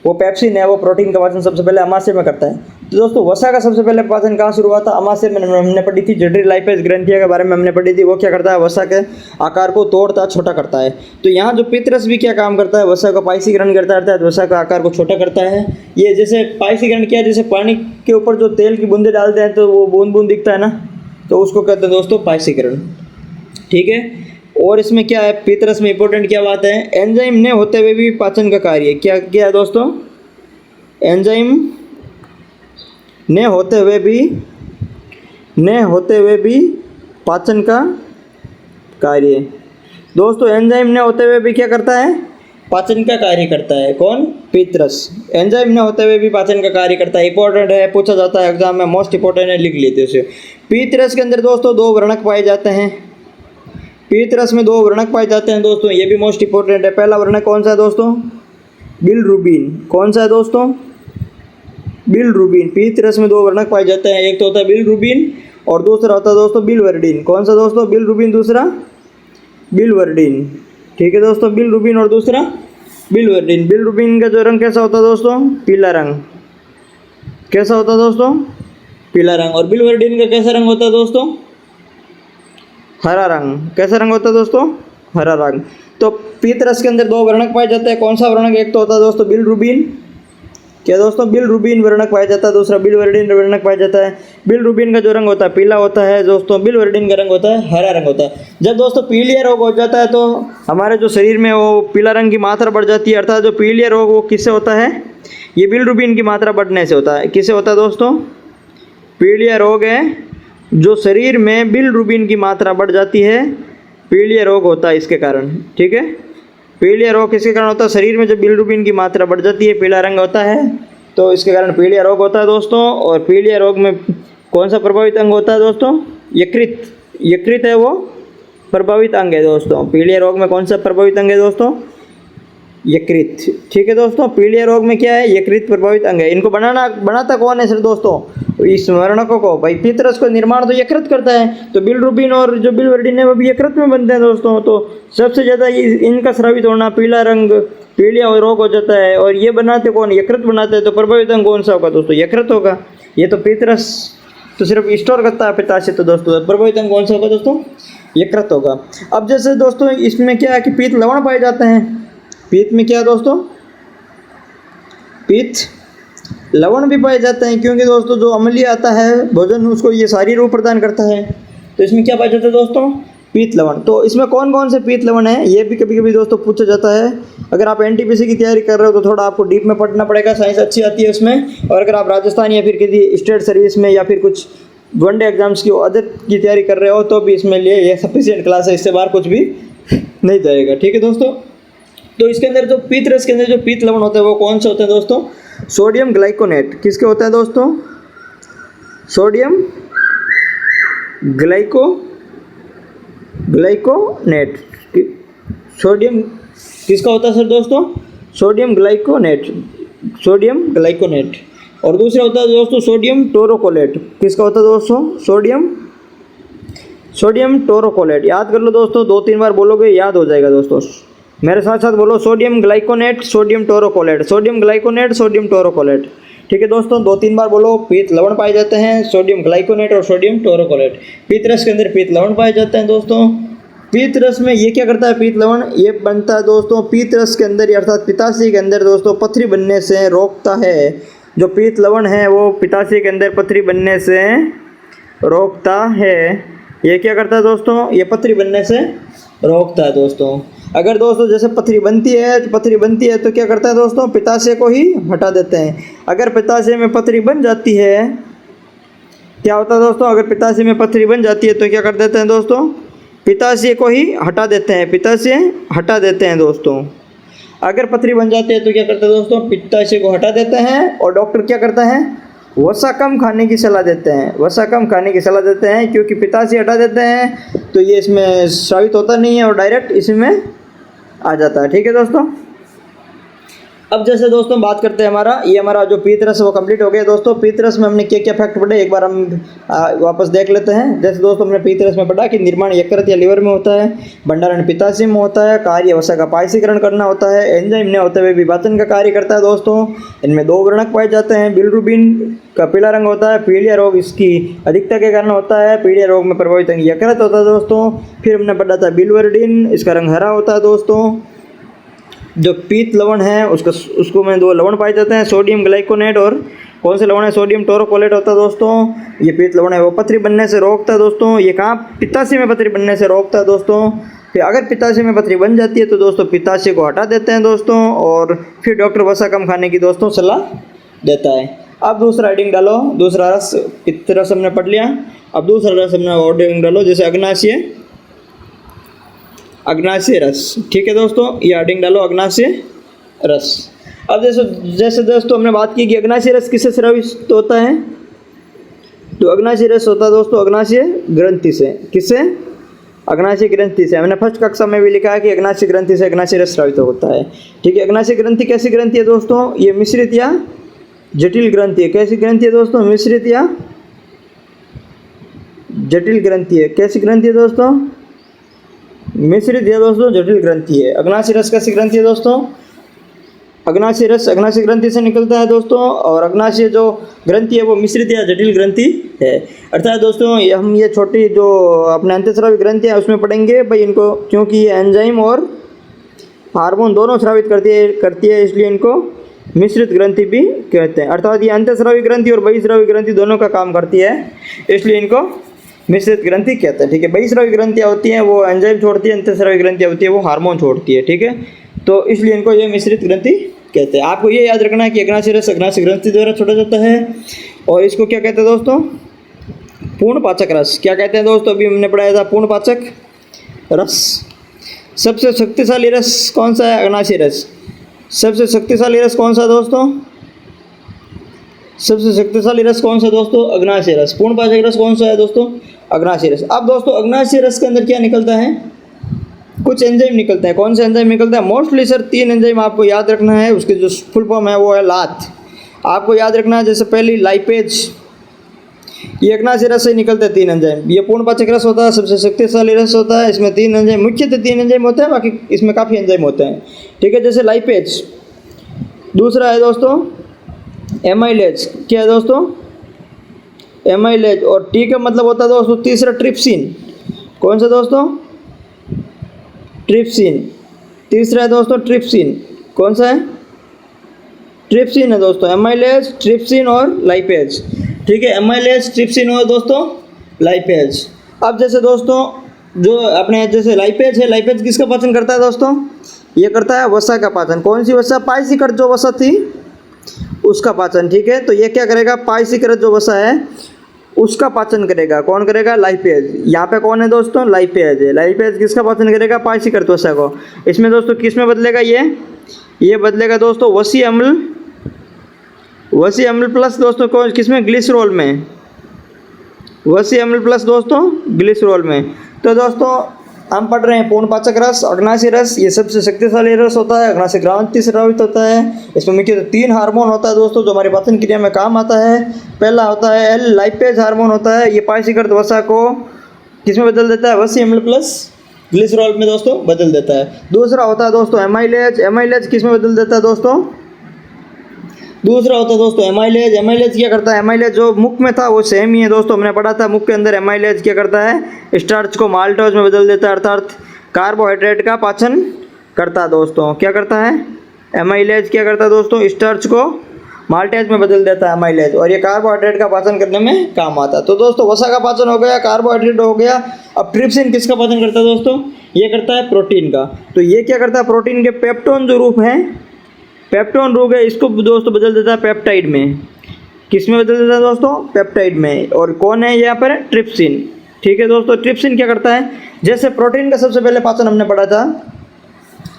वो पेप्सिन है, वो प्रोटीन का पाचन सबसे पहले अमाशय में करता है। तो दोस्तों वसा का सबसे पहले पाचन कहाँ शुरू हुआ था? अमाशय में। हमने पढ़ी थी जठरी लाइपेज ग्रंथिया के बारे में हमने पढ़ी थी। वो क्या करता है? वसा के आकार को तोड़ता, छोटा करता है। तो यहाँ जो पीतरस भी क्या काम करता है? वसा का पायसीकरण करता है, अर्थात वसा का आकार को छोटा करता है। ये जैसे पायसीकरण किया, जैसे पानी के ऊपर जो तेल की बूंदे डालते हैं तो वो बूंद बूंद दिखता है ना, तो उसको कहते हैं दोस्तों पायसीकरण। ठीक है, और इसमें क्या है पीतरस में इंपॉर्टेंट क्या बात है? एंजाइम ने होते हुए भी पाचन का कार्य क्या किया है दोस्तों? एंजाइम ने होते हुए भी पाचन का कार्य। दोस्तों एंजाइम ने होते हुए भी क्या करता है? पाचन का कार्य करता है। कौन? पीतरस। एंजाइम ने होते हुए भी पाचन का कार्य करता है। इंपॉर्टेंट है, पूछा जाता है एग्जाम में, मोस्ट इंपॉर्टेंट है, लिख लेते उसे। पीतरस के अंदर दोस्तों दो वर्णक पाए जाते हैं। पीतरस में दो वर्णक पाए जाते हैं दोस्तों, ये भी मोस्ट इंपॉर्टेंट है। पहला वर्णक कौन सा है दोस्तों? बिलरुबिन। कौन सा है दोस्तों? बिलरुबिन। पीतरस में दो वर्णक पाए जाते हैं, एक तो होता है बिलरुबिन और दूसरा होता है दोस्तों बिलवर्डिन। कौन सा दोस्तों? बिलरुबिन, दूसरा बिलवर्डिन। ठीक है दोस्तों, बिलरुबिन और दूसरा बिलवर्डिन। बिलरुबिन का जो रंग कैसा होता है दोस्तों? पीला रंग। कैसा होता है दोस्तों? पीला रंग। और बिलवर्डिन का कैसा रंग होता है दोस्तों? हरा रंग। कैसा रंग होता है दोस्तों? हरा रंग। तो पीतरस के अंदर दो वर्णक पाए जाते हैं। कौन सा वर्णक? एक तो होता है दोस्तों बिलरुबिन। क्या दोस्तों? बिलरुबिन वर्णक पाया जाता है। दूसरा बिलवर्डिन वर्णक पाया जाता है। बिलरुबिन का जो रंग होता है पीला होता है दोस्तों, बिलवर्डिन का रंग होता है हरा रंग होता है। जब दोस्तों पीलिया रोग हो जाता है तो हमारे जो शरीर में वो पीला रंग की मात्रा बढ़ जाती है, अर्थात जो पीलिया रोग वो किससे होता है? ये बिलरुबिन की मात्रा बढ़ने से होता है। किससे होता है दोस्तों? पीलिया रोग है जो शरीर में बिलरुबिन की मात्रा बढ़ जाती है, पीलिया रोग होता है इसके कारण। ठीक है, पीलिया रोग किसके कारण होता है? शरीर में जब बिलरुबिन की मात्रा बढ़ जाती है, पीला रंग होता है, तो इसके कारण पीलिया रोग होता है दोस्तों। और पीलिया रोग में कौन सा प्रभावित अंग होता है दोस्तों? यकृत। यकृत है वो प्रभावित अंग है दोस्तों। पीलिया रोग में कौन सा प्रभावित अंग है दोस्तों? यकृत। ठीक है दोस्तों, पीलिया रोग में क्या है? यकृत प्रभावित अंग है। इनको बनाता कौन है सर दोस्तों? इस वर्णकों को भाई पित्तरस को निर्माण तो यकृत करता है, तो बिलिरुबिन और जो बिलिवर्डिन है वो भी यकृत में बनते हैं दोस्तों। तो सबसे ज़्यादा इनका स्रावित होना, पीला रंग, पीलिया रोग हो जाता है। और ये बनाते कौन? यकृत बनाते हैं। तो प्रभावित अंग कौन सा होगा दोस्तों? यकृत होगा। ये तो पित्तरस तो सिर्फ स्टोर करता है पित्ताशय, तो दोस्तों प्रभावित अंग कौन सा होगा दोस्तों? यकृत होगा। अब जैसे दोस्तों इसमें क्या है कि पीत लवण पाए जाते हैं। पीत में क्या है दोस्तों? पीत लवण भी पाए जाते हैं, क्योंकि दोस्तों जो अम्लीय आता है भोजन उसको ये सारी रूप प्रदान करता है। तो इसमें क्या पाया जाता है दोस्तों? पीत लवण। तो इसमें कौन कौन से पीत लवण है ये भी कभी कभी दोस्तों पूछा जाता है। अगर आप एनटीपीसी की तैयारी कर रहे हो तो थोड़ा आपको डीप में पढ़ना पड़ेगा, साइंस अच्छी आती है उसमें। और अगर आप राजस्थान या फिर किसी स्टेट सर्विस में या फिर कुछ वनडे एग्जाम्स की अदर की तैयारी कर रहे हो तो भी इसमें लिए ये सफिशिएंट क्लास है, इससे बाहर कुछ भी नहीं जाएगा। ठीक है दोस्तों, तो इसके अंदर जो पीत रस के अंदर जो पीत लवण होते हैं वो कौन से होते हैं दोस्तों? सोडियम ग्लाइकोनेट। किसके होता है दोस्तों? सोडियम ग्लाइकोनेट। सोडियम किसका होता है सर दोस्तों? सोडियम ग्लाइकोनेट। सोडियम ग्लाइकोनेट। और दूसरा होता है दोस्तों सोडियम टोरोकोलेट। किसका होता है दोस्तों? Sodium taurocholate. याद कर लो दोस्तों, 2-3 बार बोलोगे याद हो जाएगा दोस्तों। मेरे साथ साथ बोलो, sodium ग्लाइकोनेट, sodium taurocholate, sodium ग्लाइकोनेट, sodium taurocholate. ठीक है दोस्तों, 2-3 बार बोलो। पीत लवण पाए जाते हैं, सोडियम ग्लाइकोनेट और सोडियम टोरोकोलेट। पीत रस के अंदर पीत लवण पाए जाते हैं दोस्तों। पीत रस में ये क्या करता है? पीत लवण ये बनता है दोस्तों पीत रस के अंदर अर्थात पित्ताशय के अंदर दोस्तों पथरी बनने से रोकता है। जो पीत लवण है वो पित्ताशय के अंदर पथरी बनने से रोकता है। ये क्या करता है दोस्तों? ये पथरी बनने से रोकता है दोस्तों। अगर दोस्तों जैसे पथरी बनती है तो क्या करता है दोस्तों? पित्ताशय को ही हटा देते हैं। अगर पित्ताशय में पथरी बन जाती है, क्या होता है दोस्तों? अगर पित्ताशय में पथरी बन जाती है तो क्या कर देते हैं दोस्तों? पित्ताशय को ही हटा देते हैं। पित्ताशय हटा देते हैं दोस्तों। अगर पथरी बन जाती है तो क्या करते हैं दोस्तों? पित्ताशय को हटा देते हैं। और डॉक्टर क्या करता है? वसा कम खाने की सलाह देते हैं। वसा कम खाने की सलाह देते हैं, क्योंकि पित्ताशय हटा देते हैं तो ये इसमें स्रावित होता नहीं है और डायरेक्ट इसमें आ जाता है। ठीक है दोस्तों, अब जैसे दोस्तों बात करते हैं हमारा जो पीत रस वो कंप्लीट हो गया दोस्तों। पीत रस में हमने क्या क्या फैक्ट पढ़े एक बार हम वापस देख लेते हैं। जैसे दोस्तों हमने पीत रस में पढ़ा कि निर्माण यकृत या लिवर में होता है, भंडारण पित्ताशय में होता है, कार्य वसा का पायसीकरण करना होता है, एंजाइम ने होते हुए विभाजन का कार्य करता है दोस्तों। इनमें 2 वर्णक पाए जाते हैं। बिलिरुबिन का पीला रंग होता है। पीलिया रोग इसकी अधिकता के कारण होता है। पीलिया रोग में प्रभावित अंग यकृत होता है दोस्तों। फिर हमने पढ़ा था बिलिवर्डिन, इसका रंग हरा होता है दोस्तों। जो पीत लवण है उसको में 2 लवण पाए जाते हैं, सोडियम ग्लाइकोनेट और कौन से लवण है? सोडियम टोरोकोलेट होता है दोस्तों। ये पीत लवण है वो पथरी बनने से रोकता है दोस्तों। ये कहाँ? पित्ताशय में पथरी बनने से रोकता है दोस्तों। फिर अगर पित्ताशय में पथरी बन जाती है तो दोस्तों पित्ताशय को हटा देते हैं दोस्तों। और फिर डॉक्टर वसा कम खाने की दोस्तों सलाह देता है। अब दूसरा हेडिंग डालो। दूसरा रस पित्त रस हमने पढ़ लिया। अब दूसरा रस हमने हेडिंग डालो, जैसे अग्नाशय रस। ठीक है दोस्तों, ये हेडिंग डालो अग्नाशय रस। अब जैसे दोस्तों हमने बात की कि अग्नाशय रस किससे स्रावित होता है? तो अग्नाशय रस होता है दोस्तों अग्नाशय ग्रंथि से। किससे? अग्नाशय ग्रंथि से। हमने फर्स्ट कक्षा में भी लिखा है कि अग्नाशय ग्रंथि से अग्नाशय रस स्रावित होता है। ठीक है, अग्नाशय ग्रंथि कैसी ग्रंथि है दोस्तों? ये मिश्रित या जटिल ग्रंथि है। कैसी ग्रंथि है दोस्तों? मिश्रित या जटिल ग्रंथि है। कैसी ग्रंथि है दोस्तों? मिश्रित या दोस्तों जटिल ग्रंथि है। अग्नाशय रस कैसी ग्रंथि है दोस्तों? अग्नाशय रस अग्नाशय ग्रंथि से निकलता है दोस्तों। और अग्नाशय जो ग्रंथि है वो मिश्रित या जटिल ग्रंथि है। अर्थात दोस्तों हम ये छोटी जो अपने अंतःस्रावी ग्रंथि है उसमें पढ़ेंगे भाई इनको, क्योंकि ये एंजाइम और हार्मोन दोनों स्रावित करती है इसलिए इनको मिश्रित ग्रंथि भी कहते हैं। अर्थात ये अंतःस्रावी ग्रंथि और बहिस्रावी ग्रंथि दोनों का काम करती है, इसलिए इनको मिश्रित ग्रंथि कहते हैं। ठीक है, बहिस्रावी ग्रंथियाँ होती हैं वो एंजाइम छोड़ती है, अंतःस्रावी ग्रंथियाँ होती है वो हार्मोन छोड़ती है। ठीक है, तो इसलिए इनको ये मिश्रित ग्रंथि कहते हैं। आपको ये याद रखना है कि अग्नाशय रस अग्नाशय ग्रंथि द्वारा छोड़ा जाता है। और इसको क्या कहते हैं दोस्तों? पूर्ण पाचक रस। क्या कहते हैं दोस्तों? अभी हमने पढ़ाया था पूर्ण पाचक रस। सबसे शक्तिशाली रस कौन सा है? अग्नाशय रस। सबसे शक्तिशाली रस कौन सा दोस्तों? सबसे शक्तिशाली रस कौन सा है दोस्तों? अग्नाशय रस। पूर्णपाचक रस कौन सा है दोस्तों? अग्नाशय रस। अब दोस्तों अग्नाशय रस के अंदर क्या निकलता है? कुछ एंजाइम निकलते हैं। कौन से एंजाइम निकलता है? मोस्टली सर 3 एंजाइम आपको याद रखना है, उसके जो फुल फॉर्म है वो है लात। आपको याद रखना है, जैसे पहली लाइपेज, ये अग्नाशय रस से निकलते हैं 3 एंजाइम। ये पूर्णपाचक रस होता है, सबसे शक्तिशाली रस होता है। इसमें 3 एंजाइम, मुख्यतः 3 एंजाइम होते हैं, बाकी इसमें काफ़ी एंजाइम होते हैं, ठीक है। जैसे लाइपेज, दूसरा है दोस्तों एमाइलेज। क्या है दोस्तों? एमाइलेज। और टी का मतलब होता है दोस्तों तीसरा ट्रिप्सिन। कौन सा दोस्तों? ट्रिप्सिन। तीसरा है दोस्तों ट्रिप्सिन। कौन सा है? ट्रिप्सिन है दोस्तों। एमाइलेज, ट्रिप्सिन और लाइपेज, ठीक है। एमाइलेज, ट्रिप्सिन और दोस्तों लाइपेज। अब जैसे दोस्तों जो अपने जैसे लाइपेज है, लाइपेज किसका पाचन करता है दोस्तों? ये करता है वसा का पाचन। कौन सी वसा? पाइसिकट जो वसा थी उसका पाचन, ठीक है। तो ये क्या करेगा? पाइसिकट जो वसा है उसका पाचन करेगा। कौन करेगा? लाइपेज। यहाँ पे कौन है दोस्तों? लाइपेज है। लाइपेज किसका पाचन करेगा? पाइसिकट वसा को। इसमें दोस्तों किस में बदलेगा? ये बदलेगा दोस्तों वसी अम्ल। वसी अम्ल प्लस दोस्तों कौन किस में? ग्लिसरॉल में। वसी अम्ल प्लस दोस्तों ग्लिसरॉल में। तो दोस्तों हम पढ़ रहे हैं पूर्णपाचक रस, अग्नाशय रस। ये सबसे शक्तिशाली रस होता है, अग्नाशय ग्रंथि से स्रावित होता है। इसमें मुख्यतः 3 हार्मोन होता है दोस्तों जो हमारी पाचन क्रिया में काम आता है। पहला होता है एल लाइपेज हार्मोन होता है, ये पाइसिकट वसा को किस में बदल देता है? वसी अम्ल प्लस ग्लिसरॉल में दोस्तों बदल देता है। दूसरा होता है दोस्तों एमाइलेज। एमाइलेज किस में बदल देता है दोस्तों? दूसरा होता है दोस्तों एमाइलेज। एमाइलेज क्या करता है? एमाइलेज जो मुख में था वो सेम ही है दोस्तों, हमने पढ़ा था। मुख के अंदर एमाइलेज क्या करता है? स्टार्च को माल्टोज में बदल देता है, अर्थात कार्बोहाइड्रेट का पाचन करता है दोस्तों। क्या करता है? एमाइलेज क्या करता है दोस्तों? स्टार्च को माल्टेज में बदल देता है एमाइलेज, और ये कार्बोहाइड्रेट का पाचन करने में काम आता है। तो दोस्तों वसा का पाचन हो गया, कार्बोहाइड्रेट हो गया। अब ट्रिप्सिन किसका पाचन करता है दोस्तों? ये करता है प्रोटीन का। तो ये क्या करता है? प्रोटीन के पेप्टोन जो रूप है, पेप्टोन रूप है, इसको दोस्तों बदल देता है पेप्टाइड में। किस में बदल देता है दोस्तों? पेप्टाइड में। और कौन है यहाँ पर? ट्रिप्सिन, ठीक है दोस्तों। ट्रिप्सिन क्या करता है? जैसे प्रोटीन का सबसे पहले पाचन हमने पढ़ा था,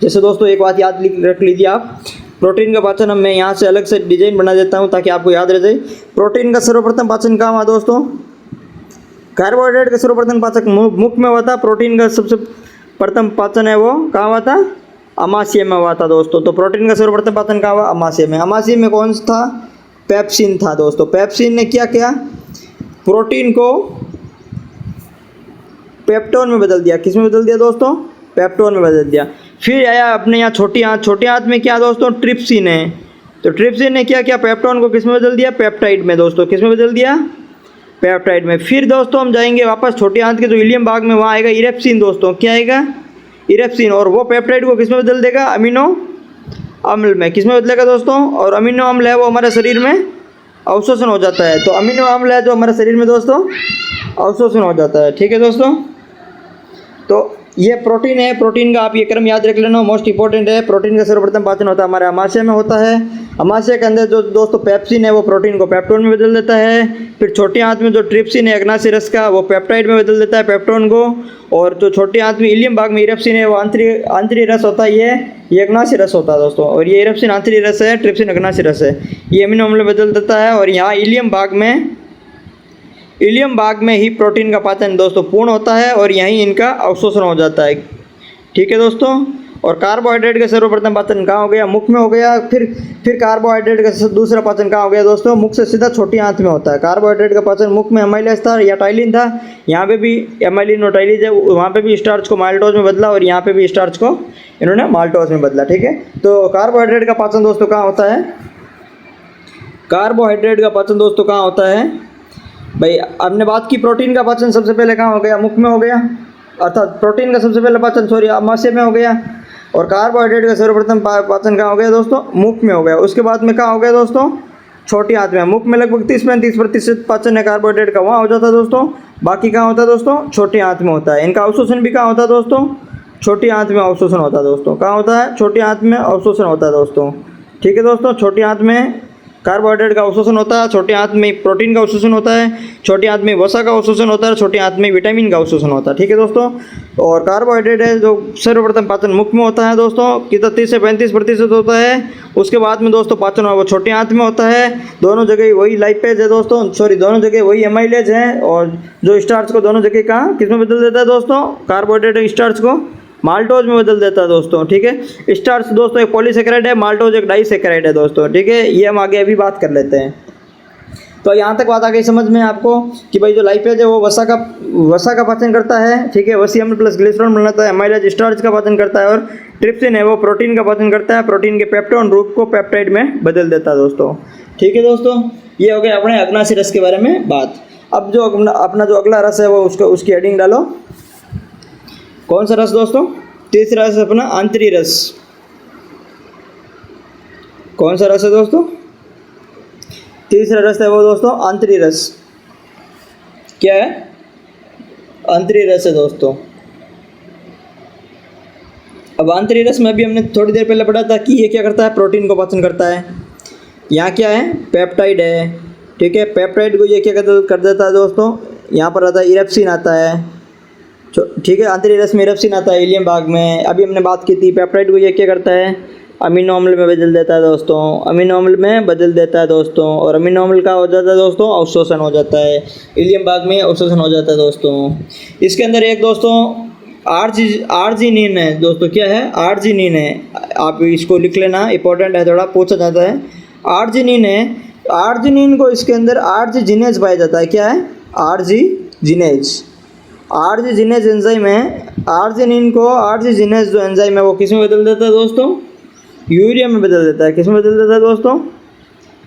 जैसे दोस्तों एक बात याद रख लीजिए आप, प्रोटीन का पाचन मैं यहाँ से अलग से डिजाइन बना देता हूँ ताकि आपको याद रह जाए। प्रोटीन का सर्वप्रथम पाचन कहाँ हुआ दोस्तों? कार्बोहाइड्रेट का सर्वप्रथम पाचन मुख में हुआ था। प्रोटीन का सबसे प्रथम पाचन है वो कहाँ हुआ था? अमाशय में हुआ था दोस्तों। तो प्रोटीन का सर्वप्रथम पाचन कहाँ हुआ? अमाशय में। अमाशय में कौन सा था? पेप्सिन था दोस्तों। पेप्सिन ने क्या किया? प्रोटीन को पेप्टोन में बदल दिया। किस में बदल दिया दोस्तों? पेप्टोन में बदल दिया। फिर आया अपने यहाँ छोटी आंत। छोटी आंत में क्या दोस्तों? ट्रिप्सिन है। तो ट्रिप्सिन ने क्या किया? पेप्टोन को किस में बदल दिया? पेप्टाइड में दोस्तों। किस में बदल दिया? पेप्टाइड में। फिर दोस्तों हम जाएंगे वापस छोटी आंत के जो इलियम भाग में, वहाँ आएगा इरेप्सिन दोस्तों। क्या आएगा? इरेप्सिन। और वो पेप्टाइड को किस में बदल देगा? अमीनो अम्ल में। किस में बदलेगा दोस्तों? और अमीनो अम्ल है वो हमारे शरीर में अवशोषण हो जाता है। तो अमीनो अम्ल है जो हमारे शरीर में दोस्तों अवशोषण हो जाता है, ठीक है दोस्तों। तो ये प्रोटीन है। प्रोटीन का आप ये क्रम याद रख लेना, मोस्ट इंपॉर्टेंट है। प्रोटीन का सर्वप्रथम पाचन होता है हमारे अमाशय में होता है। अमाशय के अंदर जो दोस्तों पेप्सिन है वो प्रोटीन को पेप्टोन में बदल देता है। फिर छोटी आंत में जो ट्रिप्सिन है अग्नाशय रस का, वो पेप्टाइड में बदल देता है पेप्टोन को। और जो छोटी आंत में इलियम भाग में इरेप्सिन है वो आंतरिक रस होता है, ये अग्नाशय रस होता है दोस्तों। और ये इरेप्सिन आंतरिक रस है, ट्रिप्सिन अग्नाशय रस है। ये अमीनो अम्ल में बदल देता है। और यहाँ इलियम भाग में ही प्रोटीन का पाचन दोस्तों पूर्ण होता है और यहीं इनका अवशोषण हो जाता है, ठीक है दोस्तों। और कार्बोहाइड्रेट का सर्वप्रथम पाचन कहाँ हो गया? मुख में हो गया। फिर कार्बोहाइड्रेट का दूसरा पाचन कहाँ हो गया दोस्तों? मुख से सीधा छोटी आंत में होता है। कार्बोहाइड्रेट का पाचन मुख में एमाइलेज था या टाइलिन था, यहाँ पे भी एमाइलिन और टाइलिज है, वहाँ पे भी स्टार्च को माल्टोज में बदला और यहाँ पे भी स्टार्च को इन्होंने माल्टोज में बदला, ठीक है। तो कार्बोहाइड्रेट का पाचन दोस्तों कहाँ होता है? कार्बोहाइड्रेट का पाचन दोस्तों कहाँ होता है भाई? हमने बात की प्रोटीन का पाचन सबसे पहले कहाँ हो गया? मुख में हो गया, अर्थात प्रोटीन का सबसे पहले पाचन अमाशय में हो गया। और कार्बोहाइड्रेट का सर्वप्रथम पाचन कहाँ हो गया दोस्तों? मुख में हो गया। उसके बाद में कहाँ हो गया दोस्तों? छोटी आंत में। मुख में लगभग 30-35% पाचन है कार्बोहाइड्रेट का, वहाँ हो जाता है दोस्तों। बाकी कहाँ होता है दोस्तों? छोटी आंत में होता है। इनका अवशोषण भी कहाँ होता है दोस्तों? छोटी आंत में अवशोषण होता है दोस्तों। कहाँ होता है? छोटी आंत में अवशोषण होता है दोस्तों, ठीक है दोस्तों। छोटी आंत में कार्बोहाइड्रेट का अवशोषण होता है, छोटे आंत में प्रोटीन का अवशोषण होता है, छोटे आंत में वसा का अवशोषण होता है, छोटे आंत में विटामिन का अवशोषण होता है। ठीक है दोस्तों। और कार्बोहाइड्रेट है जो सर्वप्रथम पाचन मुख में होता है दोस्तों, कितना 30 से 35% होता है। उसके बाद में दोस्तों पाचन वो छोटे आंत में होता है। दोनों जगह वही लाइपेज है दोस्तों, सॉरी दोनों जगह वही एमाइलेज है। और जो स्टार्च को दोनों जगह कहाँ किस में बदल देता है दोस्तों, कार्बोहाइड्रेट स्टार्च को माल्टोज में बदल देता है दोस्तों। ठीक है। स्टार्च दोस्तों एक पॉलीसेकेराइड है, माल्टोज एक डाइसेकेराइड है दोस्तों। ठीक है, ये हम आगे अभी बात कर लेते हैं। तो यहाँ तक बात आ गई समझ में आपको कि भाई जो लाइपेज है वो वसा का पाचन करता है। ठीक है, वसी अम्ल प्लस ग्लिसरॉल बनाता है। एमाइलेज स्टार्च का पाचन करता है। और ट्रिप्सिन है वो प्रोटीन का पाचन करता है, प्रोटीन के पेप्टोन रूप को पेप्टाइड में बदल देता है दोस्तों। ठीक है दोस्तों, ये हो गया अपने अग्नाशी रस के बारे में बात। अब जो अपना जो अगला रस है वो उसकी हेडिंग डालो। कौन सा रस दोस्तों? तीसरा रस अपना आंतरी रस। कौन सा रस है दोस्तों? तीसरा रस है वो दोस्तों आंतरी रस। क्या है? आंतरी रस है दोस्तों। अब आंतरी रस में भी हमने थोड़ी देर पहले पढ़ा था कि ये क्या करता है, प्रोटीन को पाचन करता है। यहाँ क्या है, पेप्टाइड है। ठीक है, पेप्टाइड को ये क्या कर देता है दोस्तों, यहाँ पर आता है इरेप्सिन आता है। ठीक है, आंतरी रस में इरेप्सिन आता है इलियम भाग में। अभी हमने बात की थी पेप्टाइड को ये क्या करता है, अमीनो अम्ल में बदल देता है दोस्तों। अमीनो अम्ल में बदल देता है दोस्तों। और अमीनो अम्ल का हो जाता है दोस्तों अवशोषण हो जाता है, इलियम भाग में अवशोषण हो जाता है दोस्तों। इसके अंदर एक दोस्तों आर्जिनिन है दोस्तों। क्या है? आर्जिनिन है। आप इसको लिख लेना, इंपॉर्टेंट है, थोड़ा पूछा जाता है। आर्जिनिन है। आर्जिनिन को इसके अंदर आर्जिजिनेज पाया जाता है। क्या है? आर्जिजिनेज। आर्जिजिनेज एंजाइम है। आर्जिनिन को आर्जिजिनेज जो एंजाइम है वो किस में बदल देता है दोस्तों, यूरिया में बदल देता है। किस में बदल देता है दोस्तों?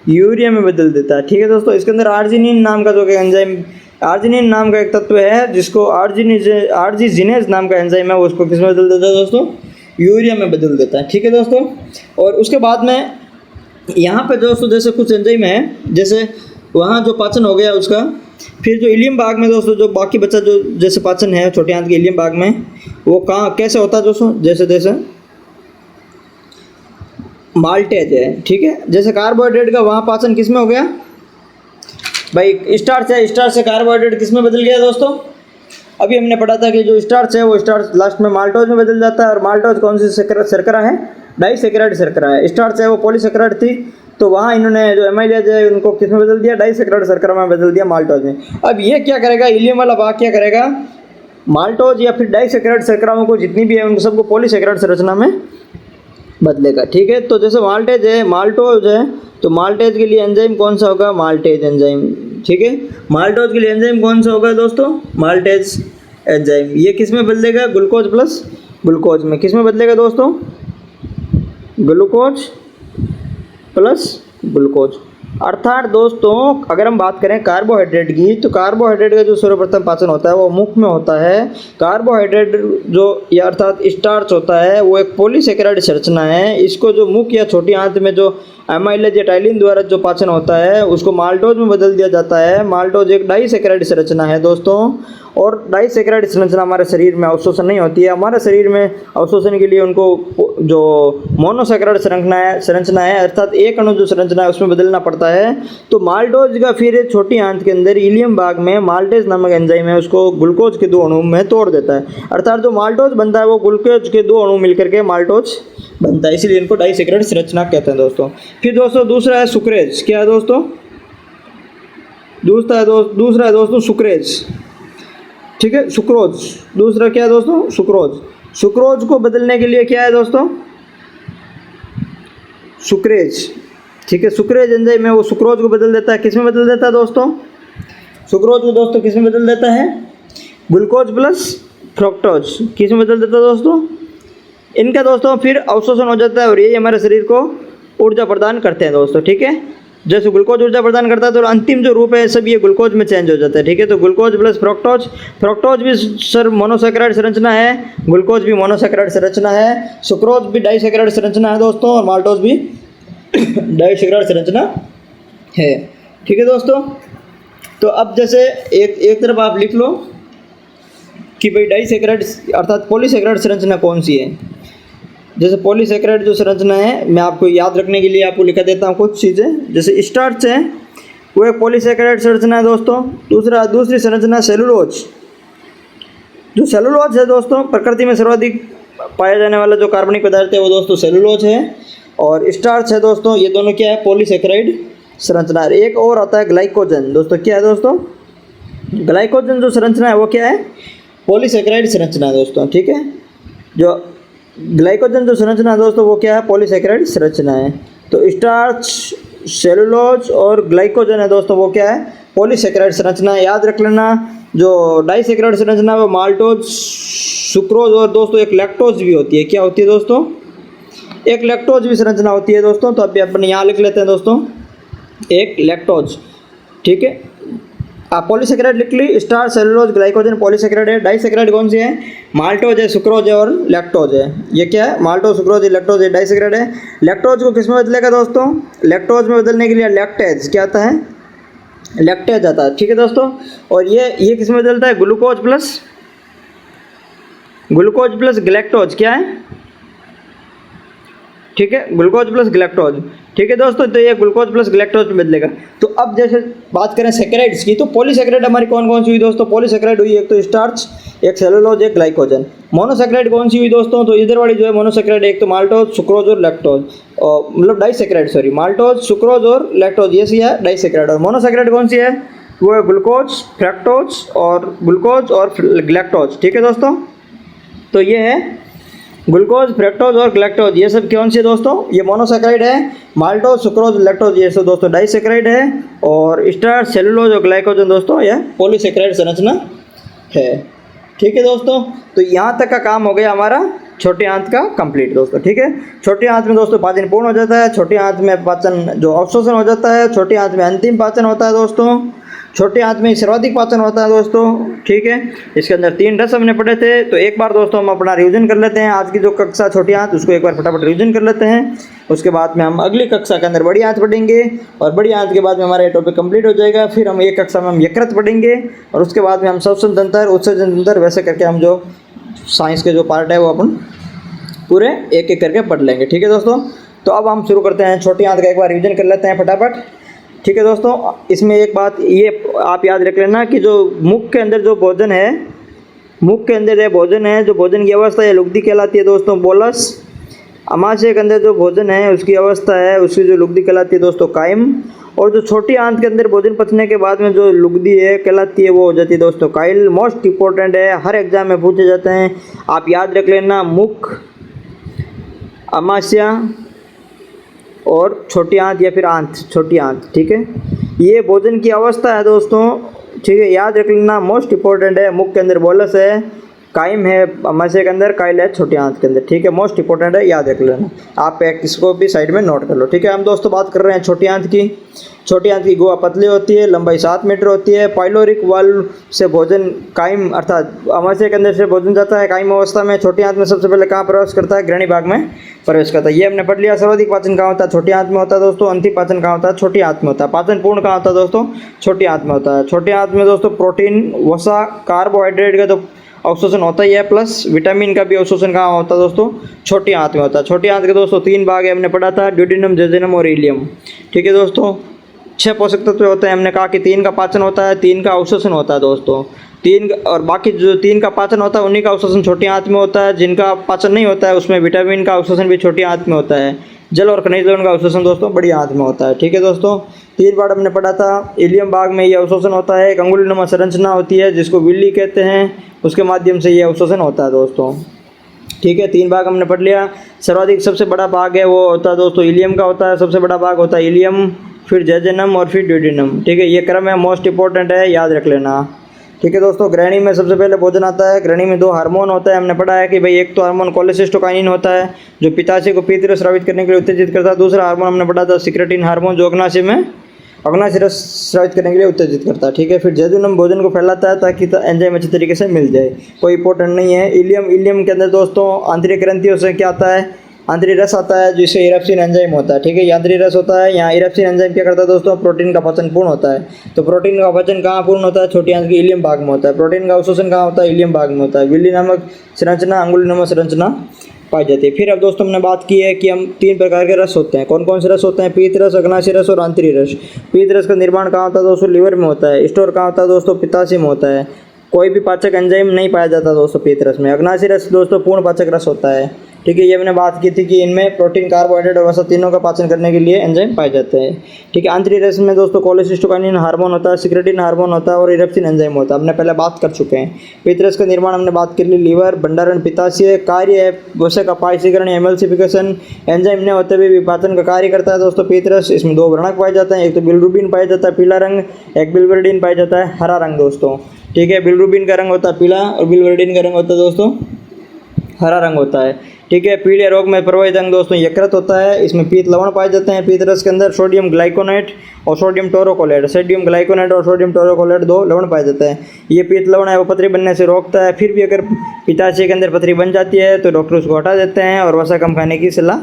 यूरिया में बदल देता है। ठीक है दोस्तों, इसके अंदर आर्जिनिन नाम का जो एंजाइम, आर्जिनिन नाम का एक तत्व है जिसको आर्जिजिनेज नाम का एंजाइम है, वो उसको किस में बदल देता है दोस्तों, यूरिया में बदल देता है। ठीक है दोस्तों। और उसके बाद में यहाँ पे दोस्तों जैसे कुछ एंजाइम है, जैसे वहाँ जो पाचन हो गया उसका, फिर जो इलियम भाग में दोस्तों जो बाकी बचा जो जैसे पाचन है छोटे आंत के इलियम भाग में, वो कहाँ कैसे होता है दोस्तों, जैसे माल्टेज है। ठीक है, जैसे कार्बोहाइड्रेट का वहाँ पाचन किस में हो गया भाई, स्टार्च है। स्टार्च से कार्बोहाइड्रेट किस में बदल गया दोस्तों, अभी हमने पढ़ा था कि जो स्टार्च है वो स्टार्च लास्ट में माल्टोज में बदल जाता है। और माल्टोज कौन सी शर्करा है, डाइसेकेराइड शर्करा है। स्टार्च है वो पॉलीसेकेराइड थी, तो वहाँ इन्होंने जो एमाइलेज है उनको किस में बदल दिया, डाइसेकेराइड शर्करा में बदल दिया, माल्टोज में। अब ये क्या करेगा, इलियम वाला भाग क्या करेगा, माल्टोज या फिर डाइसेकेराइड शर्कराओं को जितनी भी है उनको सबको पॉलीसेकेराइड संरचना में बदलेगा। ठीक है, तो जैसे माल्टेज है, माल्टोज है, तो माल्टेज के लिए एंजाइम कौन सा होगा, माल्टेज एंजाइम। ठीक है, माल्टोज के लिए एंजाइम कौन सा होगा दोस्तों, माल्टेज एंजाइम। ये किस में बदलेगा, ग्लूकोज प्लस ग्लूकोज में। किस में बदलेगा दोस्तों, ग्लूकोज प्लस ग्लूकोज। अर्थात दोस्तों अगर हम बात करें कार्बोहाइड्रेट की, तो कार्बोहाइड्रेट का जो सर्वप्रथम पाचन होता है वो मुख में होता है। कार्बोहाइड्रेट जो या अर्थात स्टार्च होता है वो एक पॉलीसेकेराइड संरचना है। इसको जो मुख या छोटी आंत में जो एमाइलेज या टाइलिन द्वारा जो पाचन होता है उसको माल्टोज में बदल दिया जाता है। माल्टोज एक डाइसेकेराइड संरचना है दोस्तों, और डाइसेकेराइड संरचना हमारे शरीर में अवशोषण नहीं होती है। हमारे शरीर में अवशोषण के लिए उनको जो मोनोसेकेराइड संरचना है अर्थात एक अणु जो संरचना है उसमें बदलना पड़ता है। तो माल्टोज का फिर छोटी आंत के अंदर इलियम भाग में माल्टेज नामक एंजाइम है उसको ग्लूकोज के 2 अणु में तोड़ देता है। अर्थात जो माल्टोज बनता है वो ग्लूकोज के 2 अणु मिलकर के माल्टोज बनता है, इसीलिए इनको डाइसेकेराइड संरचना कहते हैं दोस्तों। फिर दोस्तों दूसरा है सुक्रेज। क्या है दोस्तों, दूसरा है दोस्तों सुक्रेज। ठीक है, सुक्रोज। दूसरा क्या है दोस्तों, सुक्रोज। सुक्रोज को बदलने के लिए क्या है दोस्तों, सुक्रेज। ठीक है, सुक्रेज एंजाइम है वो सुक्रोज को बदल देता है। किस में बदल देता है दोस्तों, सुक्रोज को दोस्तों किस में बदल देता है, ग्लूकोज प्लस फ्रक्टोज। किस में बदल देता है दोस्तों, इनका दोस्तों फिर अवशोषण हो जाता है और यही हमारे शरीर को ऊर्जा प्रदान करते हैं दोस्तों। ठीक है, जैसे ग्लूकोज ऊर्जा प्रदान करता है तो अंतिम जो रूप है सब ये ग्लूकोज में चेंज हो जाता है। ठीक है, तो ग्लूकोज प्लस फ्रक्टोज। फ्रक्टोज भी सर मोनोसेकेराइड संरचना है, ग्लूकोज भी मोनोसेकेराइड संरचना है, सुक्रोज भी डाइसेकेराइड संरचना है दोस्तों, और माल्टोज भी डाइसेकेराइड संरचना है। ठीक है दोस्तों, तो अब जैसे एक तरफ आप लिख लो कि भाई डाइसेकेराइड अर्थात पॉलीसेकेराइड संरचना कौन सी है। जैसे पॉलीसेकेराइड जो संरचना है, मैं आपको याद रखने के लिए आपको लिखा देता हूँ कुछ चीज़ें। जैसे स्टार्च है वो एक पॉलीसेकेराइड संरचना है दोस्तों। दूसरी संरचना सेलुलोज। जो सेलुलोज है दोस्तों, प्रकृति में सर्वाधिक पाया जाने वाला जो कार्बनिक पदार्थ है वो दोस्तों सेलुलोज है। और स्टार्च है दोस्तों, ये दोनों क्या है, पॉलीसेकेराइड संरचना है। एक और आता है ग्लाइकोजन। दोस्तों क्या है दोस्तों, ग्लाइकोजन जो संरचना है वो क्या है, पॉलीसेकेराइड संरचना है दोस्तों। ठीक है, जो ग्लाइकोजन जो संरचना है दोस्तों वो क्या है, पॉलीसेकेराइड संरचना है। तो स्टार्च, सेलुलोज और ग्लाइकोजन है दोस्तों, वो क्या है, पॉलीसेकेराइड संरचना है। याद रख लेना। जो डाइसेकेराइड संरचना है वो माल्टोज, सुक्रोज और दोस्तों एक लैक्टोज भी होती है। क्या होती है दोस्तों, एक लैक्टोज भी संरचना होती है दोस्तों। तो अभी अपन यहाँ लिख लेते हैं दोस्तों, एक लैक्टोज। ठीक है, आप पॉलीसेकेराइड लिख ली, स्टार, सेलुलोज, ग्लाइकोजन पॉलीसेकेराइड है। डाइसेकेराइड कौन सी है, माल्टोज है, सुक्रोज है और लैक्टोज है। ये क्या है, माल्टोज, सुक्रोज, लैक्टोज है, डाइसेकेराइड है। लैक्टोज को किस में बदलेगा दोस्तों, लैक्टोज में बदलने के लिए लैक्टेज क्या आता है, लैक्टेज आता है। ठीक है दोस्तों, और ये किस में बदलता है, ग्लूकोज प्लस गैलेक्टोज क्या है, ठीक है, ग्लूकोज प्लस गैलेक्टोज। ठीक है दोस्तों, तो ये ग्लूकोज प्लस गैलेक्टोज में बदलेगा। तो अब जैसे बात करें सेकेराइड्स की, तो पॉलीसेकेराइड हमारी कौन कौन सी हुई दोस्तों, पॉलीसेकेराइड हुई एक तो स्टार्च, एक सेलुलोज, एक ग्लाइकोजन। मोनोसेकेराइड कौन सी हुई दोस्तों, तो इधर वाली जो है मोनोसेकेराइड, एक तो माल्टोज, सुक्रोज और लैक्टोज, मतलब डाइसेकेराइड, सॉरी, माल्टोज, सुक्रोज और लैक्टोज, ये सी है डाइसेकेराइड। और मोनोसेकेराइड कौन सी है, वो है ग्लूकोज, फ्रक्टोज और ग्लूकोज और गैलेक्टोज। ठीक है दोस्तों, तो ये है ग्लूकोज, फ्रक्टोज और गैलेक्टोज, ये सब कौन सी है दोस्तों, ये मोनोसेकेराइड है। माल्टोज, सुक्रोज, लैक्टोज ये सब दोस्तों डाइसेकेराइड है। और स्टार्च, सेलुलोज और ग्लाइकोजन दोस्तों यह पॉलीसेकेराइड संरचना है। ठीक है दोस्तों, तो यहाँ तक का काम हो गया हमारा छोटी आंत का कंप्लीट दोस्तों। ठीक है, छोटी आंत में दोस्तों पाचन पूर्ण हो जाता है, छोटी आंत में पाचन जो अवशोषण हो जाता है, छोटी आंत में अंतिम पाचन होता है दोस्तों, छोटी आंत में सर्वाधिक पाचन होता है दोस्तों। ठीक है, इसके अंदर 3 रस हमने पढ़े थे। तो एक बार दोस्तों हम अपना रिवीजन कर लेते हैं, आज की जो कक्षा छोटी आंत उसको एक बार फटाफट रिवीजन कर लेते हैं। उसके बाद में हम अगली कक्षा के अंदर बड़ी आंत पढ़ेंगे, और बड़ी आंत के बाद में हमारा ये टॉपिक कंप्लीट हो जाएगा। फिर हम एक कक्षा में हम यकृत पढ़ेंगे, और उसके बाद में हम श्वसन तंत्र, उत्सर्जन तंत्र, वैसे करके हम जो साइंस के जो पार्ट है वो अपन पूरे एक एक करके पढ़ लेंगे। ठीक है दोस्तों, तो अब हम शुरू करते हैं छोटी आंत का, एक बार रिवीजन कर लेते हैं फटाफट। ठीक है दोस्तों, इसमें एक बात ये आप याद रख लेना कि जो मुख के अंदर जो भोजन है, मुख के अंदर ये भोजन है, जो भोजन की अवस्था है लुगदी कहलाती है दोस्तों, बोलस। अमाशय के अंदर जो भोजन है उसकी अवस्था है, उसकी जो लुगदी कहलाती है दोस्तों, कायम। और जो छोटी आंत के अंदर भोजन पचने के बाद में जो लुगदी है कहलाती है वो हो जाती है दोस्तों काइल। मोस्ट इंपॉर्टेंट है, हर एग्जाम में पूछे जाते हैं, आप याद रख लेना, मुख, अमाशय और छोटी आंत या फिर आंत, छोटी आंत। ठीक है, ये भोजन की अवस्था है दोस्तों। ठीक है, याद रख लेना, मोस्ट इंपॉर्टेंट है। मुख के अंदर बोलस है, कायम है अमाशय के अंदर, काइल है छोटी आंत के अंदर। ठीक है, मोस्ट इंपॉर्टेंट है, याद रख लेना। आप इसको भी साइड में नोट कर लो। ठीक है, हम दोस्तों बात कर रहे हैं छोटी आंत की। छोटी आंत की गुहा पतली होती है, लंबाई 7 मीटर होती है। पाइलोरिक वाल्व से भोजन कायम अर्थात अमाशय के अंदर से भोजन जाता है कायम अवस्था में। छोटी आंत में सबसे पहले कहाँ प्रवेश करता है, ग्रहणी भाग में प्रवेश करता है। ये हमने पढ़ लिया। सर्वाधिक पाचन कहाँ होता है, छोटी आंत में होता है दोस्तों। अंतिम पाचन कहाँ होता है, छोटी आंत में होता है। पाचन पूर्ण कहाँ होता है दोस्तों, छोटी आंत में होता है। छोटी आंत में दोस्तों प्रोटीन, वसा, कार्बोहाइड्रेट का तो अवशोषण होता ही है, प्लस विटामिन का भी अवशोषण कहाँ होता है दोस्तों, छोटी आंत में होता है। छोटी आंत के दोस्तों 3 भाग है, हमने पढ़ा था, ड्यूडेनम, जेजुनम और इलियम। ठीक है दोस्तों, 6 पोषक तत्व होते हैं। हमने कहा कि 3 का पाचन होता है, 3 का अवशोषण होता है दोस्तों। 3 और बाकी जो 3 का पाचन होता है उन्हीं का अवशोषण छोटी आंत में होता है। जिनका पाचन नहीं होता है उसमें विटामिन का अवशोषण भी छोटी आंत में होता है। जल और खनिज लवण का अवशोषण दोस्तों बड़ी आंत में होता है। ठीक है दोस्तों, 3 बार हमने पढ़ा था। इलियम भाग में ये अवशोषण होता है। एक अंगुलीनुमा संरचना होती है जिसको विल्ली कहते हैं, उसके माध्यम से ये अवशोषण होता है दोस्तों। ठीक है, 3 भाग हमने पढ़ लिया। सर्वाधिक सबसे बड़ा भाग है वो होता है दोस्तों इलियम का होता है, सबसे बड़ा भाग होता है इलियम, फिर जेजुनम और फिर ड्यूडेनम। ठीक है, ये क्रम है, मोस्ट इंपॉर्टेंट है, याद रख लेना। ठीक है दोस्तों, ग्रहणी में सबसे पहले भोजन आता है। ग्रहणी में 2 हार्मोन होता है। हमने पढ़ा है कि भाई एक तो हार्मोन कोलेसिस्टोकाइनिन होता है जो पित्ताशय को पीत रस स्रावित करने के लिए उत्तेजित करता है। दूसरा हार्मोन हमने पढ़ा था सिक्रेटिन हार्मोन जो अग्नाशय रस स्रावित करने के लिए उत्तेजित करता है। ठीक है, फिर जेजुनम भोजन को फैलाता है ताकि एंजाइम अच्छी तरीके से मिल जाए, कोई इंपॉर्टेंट नहीं है। इलियम के अंदर दोस्तों आंतरिक ग्रंथियों से क्या आता है, आंतरिक रस आता है जिससे इरप्सिन एंजाइम होता है। ठीक है, आंतरिक रस होता है। यहाँ इरप्सिन एंजाइम क्या करता है दोस्तों, प्रोटीन का पाचन पूर्ण होता है। तो प्रोटीन का पाचन कहाँ पूर्ण होता है, छोटी आंत के इलियम भाग में होता है। प्रोटीन का अवशोषण कहाँ होता है, इलियम भाग में होता है। विल्ली नामक संरचना, अंगुलीनुमा संरचना पाई जाती है। फिर अब दोस्तों हमने बात की है कि हम 3 प्रकार के रस होते हैं। कौन कौन से रस होते हैं? पीत रस, अग्नाशय रस और आंतरी रस। पीत रस का निर्माण कहाँ होता है दोस्तों? लीवर में होता है। स्टोर कहाँ होता है दोस्तों? पित्ताशय में होता है। कोई भी पाचक एंजाइम नहीं पाया जाता दोस्तों पीत रस में। अग्नाशय रस दोस्तों पूर्ण पाचक रस होता है, ठीक है। ये मैंने बात की थी कि इनमें प्रोटीन, कार्बोहाइड्रेट और वसा तीनों का पाचन करने के लिए एंजाइम पाए जाते हैं, ठीक है। आंतरिक रस में दोस्तों कोलेसिस्टोकाइनिन हार्मोन होता है, सिक्रेटिन हार्मोन होता है और इरेप्सिन एंजाइम होता है। हमने पहले बात कर चुके हैं। पीत रस का निर्माण हमने बात कर ली, लीवर, भंडारण, पित्ताशय, कार्य है वसा का पाचीकरण, एमल्सिफिकेशन। एंजाइम न होते हुए भी पाचन का कार्य करता है दोस्तों पीत रस। इसमें 2 वर्णक पाए जाते हैं, एक तो बिलिरुबिन पाया जाता है पीला रंग, एक बिलिवर्डिन पाया जाता है हरा रंग दोस्तों, ठीक है। बिलिरुबिन का रंग होता है पीला और बिलिवर्डिन का रंग होता है दोस्तों हरा रंग होता है, ठीक है। पीले रोग में प्रवाहित अंग दोस्तों यकृत होता है। इसमें पीत लवण पाए जाते हैं। पीत रस के अंदर सोडियम ग्लाइकोनेट और सोडियम टोरोकोलेट, सोडियम ग्लाइकोनेट और सोडियम टोरोकोलेट 2 लवण पाए जाते हैं। ये पीत लवण है वो पथरी बनने से रोकता है। फिर भी अगर पित्ताशय के अंदर पथरी बन जाती है तो डॉक्टर उसको हटा देते हैं और वसा कम खाने की सलाह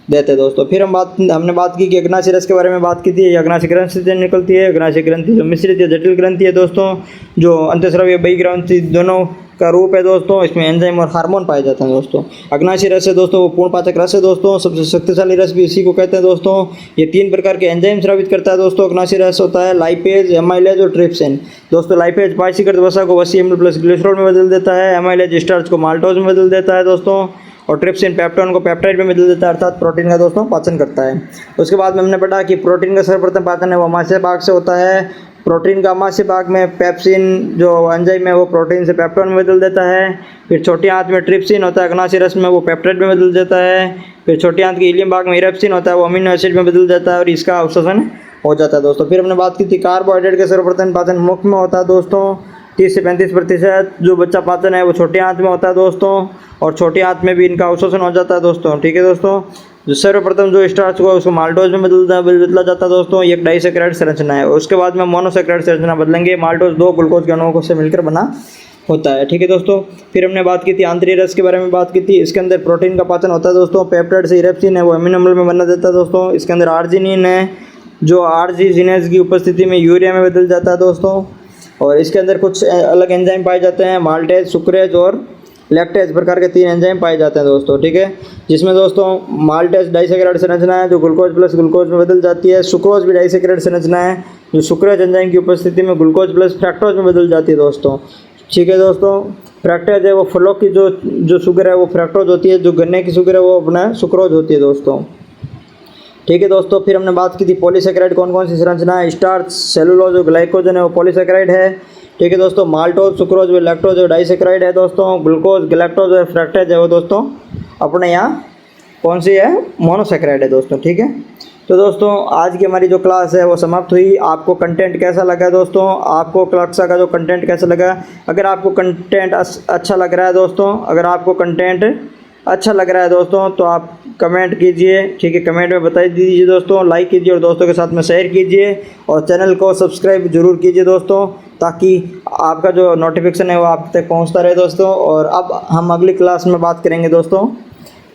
देते हैं दोस्तों। फिर हमने बात की कि अग्नाशय रस के बारे में बात की थी। ये अग्नाशय ग्रंथि से निकलती है। अग्नाशय ग्रंथि जो मिश्रित या जटिल ग्रंथि है दोस्तों, जो अंतःस्रावी बहिर्ग्रंथि दोनों का रूप है दोस्तों। इसमें एंजाइम और हार्मोन पाए जाते हैं दोस्तों। अग्नाशय रस है दोस्तों वो पूर्ण पाचक रस है दोस्तों। सबसे शक्तिशाली रस भी इसी को कहते हैं दोस्तों। ये 3 प्रकार के एंजाइम स्रावित करता है दोस्तों। अग्नाशय रस होता है लाइपेज, एमाइलेज और ट्रिप्सिन दोस्तों। लाइपेज पाचीकृत वसा को वसी अम्ल प्लस ग्लिसरॉल में बदल देता है। एमाइलेज स्टार्च को माल्टोज में बदल देता है दोस्तों। और ट्रिप्सिन पेप्टोन को पेप्टाइड में बदल देता है, अर्थात प्रोटीन का दोस्तों पाचन करता है। उसके बाद में हमने पढ़ा कि प्रोटीन का सर्वप्रथम पाचन है वो अमाशय भाग से होता है। प्रोटीन का अमाशय भाग में पेप्सिन जो एंजाइम है वो प्रोटीन से पेप्टोन में बदल देता है। फिर छोटी आंत में ट्रिप्सिन होता है, अग्नाशय रस में वो पेप्टाइड में बदल देता है। फिर छोटी आंत के इलियम भाग में इरेप्सिन होता है, वो अमीनो एसिड में बदल जाता है और इसका अवशोषण हो जाता है दोस्तों। फिर हमने बात की थी कार्बोहाइड्रेट का सर्वप्रथम पाचन मुख में होता है दोस्तों। 30 से 35% जो बच्चा पाचन है वो छोटी आंत में होता है दोस्तों, और छोटी आंत में भी इनका अवशोषण हो जाता है दोस्तों, ठीक है दोस्तों। जो सर्वप्रथम जो स्टार्च हुआ उसको माल्टोज में बदला जाता है दोस्तों। ये एक डाइसेक्राइड संरचना है। उसके बाद में मोनोसेक्राइड संरचना बदलेंगे। माल्टोज 2 ग्लूकोज के अणुओं से मिलकर बना होता है, ठीक है दोस्तों। फिर हमने बात की थी आंतरिक रस के बारे में बात की थी। इसके अंदर प्रोटीन का पाचन होता है दोस्तों। पेप्टाइड से इरेप्सिन है वो अमीनो अम्ल में बना देता है दोस्तों। इसके अंदर आर्जिनिन है जो आर्जिजिनेज की उपस्थिति में यूरिया में बदल जाता है दोस्तों। और इसके अंदर कुछ अलग एंजाइम पाए जाते हैं, माल्टेज, सुक्रेज और लैक्टेज प्रकार के 3 एंजाइम पाए जाते हैं दोस्तों, ठीक है। जिसमें दोस्तों माल्टेज डाइसेक्राइड संरचना है जो ग्लूकोज प्लस ग्लूकोज में बदल जाती है। सुक्रोज भी डाइसेक्राइड संरचना है जो सुक्रेज एंजाइम की उपस्थिति में ग्लूकोज प्लस फ्रैक्टोज में बदल जाती है दोस्तों, ठीक है दोस्तों। फ्रैक्टोज है वो फलों की जो शुगर है वो फ्रैक्टोज होती है, जो गन्ने की शुगर है वो अपना सुक्रोज होती है दोस्तों, ठीक है दोस्तों। फिर हमने बात की थी पॉलीसेकेराइड कौन कौन सी संरचना है। स्टार्च, सेलुलोज और ग्लाइकोजन है वो पॉलीसेकेराइड है, ठीक है दोस्तों। माल्टोज, सुक्रोज व लैक्टोज और डाइसेक्राइड है दोस्तों। ग्लूकोज, गैलेक्टोज और फ्रैक्टेज है वो दोस्तों अपने यहाँ कौन सी है, मोनोसेकेराइड है दोस्तों, ठीक है। तो दोस्तों आज की हमारी जो क्लास है वो समाप्त हुई। आपको कंटेंट कैसा लगा दोस्तों? आपको कक्षा का जो कंटेंट कैसा लगा? अगर आपको कंटेंट अच्छा लग रहा है दोस्तों, अगर आपको कंटेंट अच्छा लग रहा है दोस्तों तो आप कमेंट कीजिए, ठीक है। कमेंट में बता दीजिए दोस्तों, लाइक कीजिए और दोस्तों के साथ में शेयर कीजिए और चैनल को सब्सक्राइब जरूर कीजिए दोस्तों, ताकि आपका जो नोटिफिकेशन है वो आप तक पहुंचता रहे दोस्तों। और अब हम अगली क्लास में बात करेंगे दोस्तों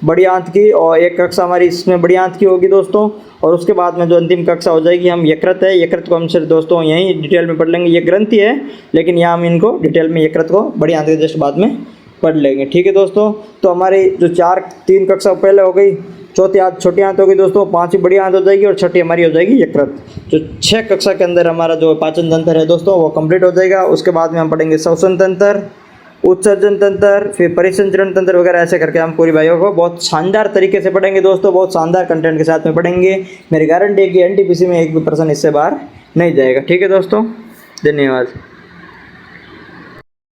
बड़ी आंत की, और एक कक्षा हमारी इसमें बड़ी आंत की होगी दोस्तों। और उसके बाद में जो अंतिम कक्षा हो जाएगी हम यकृत है, यकृत को हम सिर्फ दोस्तों यहीं डिटेल में पढ़ लेंगे। ये ग्रंथि है लेकिन यहाँ हम इनको डिटेल में यकृत को बड़ी आंत के जस्ट बाद में पढ़ लेंगे, ठीक है दोस्तों। तो हमारी जो 3 कक्षा पहले हो गई, चौथी आंत छोटी आंत हो गई दोस्तों, 5वीं बड़ी आंत हो जाएगी और छठी हमारी हो जाएगी यकृत। जो 6 कक्षा के अंदर हमारा जो पाचन तंत्र है दोस्तों वो कंप्लीट हो जाएगा। उसके बाद में हम पढ़ेंगे श्वसन तंत्र, उत्सर्जन तंत्र, फिर परिसंचरण तंत्र वगैरह, ऐसे करके हम पूरी बायो को बहुत शानदार तरीके से पढ़ेंगे दोस्तों, बहुत शानदार कंटेंट के साथ में पढ़ेंगे। मेरी गारंटी है कि NTPC में एक भी पर्सन इससे बाहर नहीं जाएगा, ठीक है दोस्तों। धन्यवाद।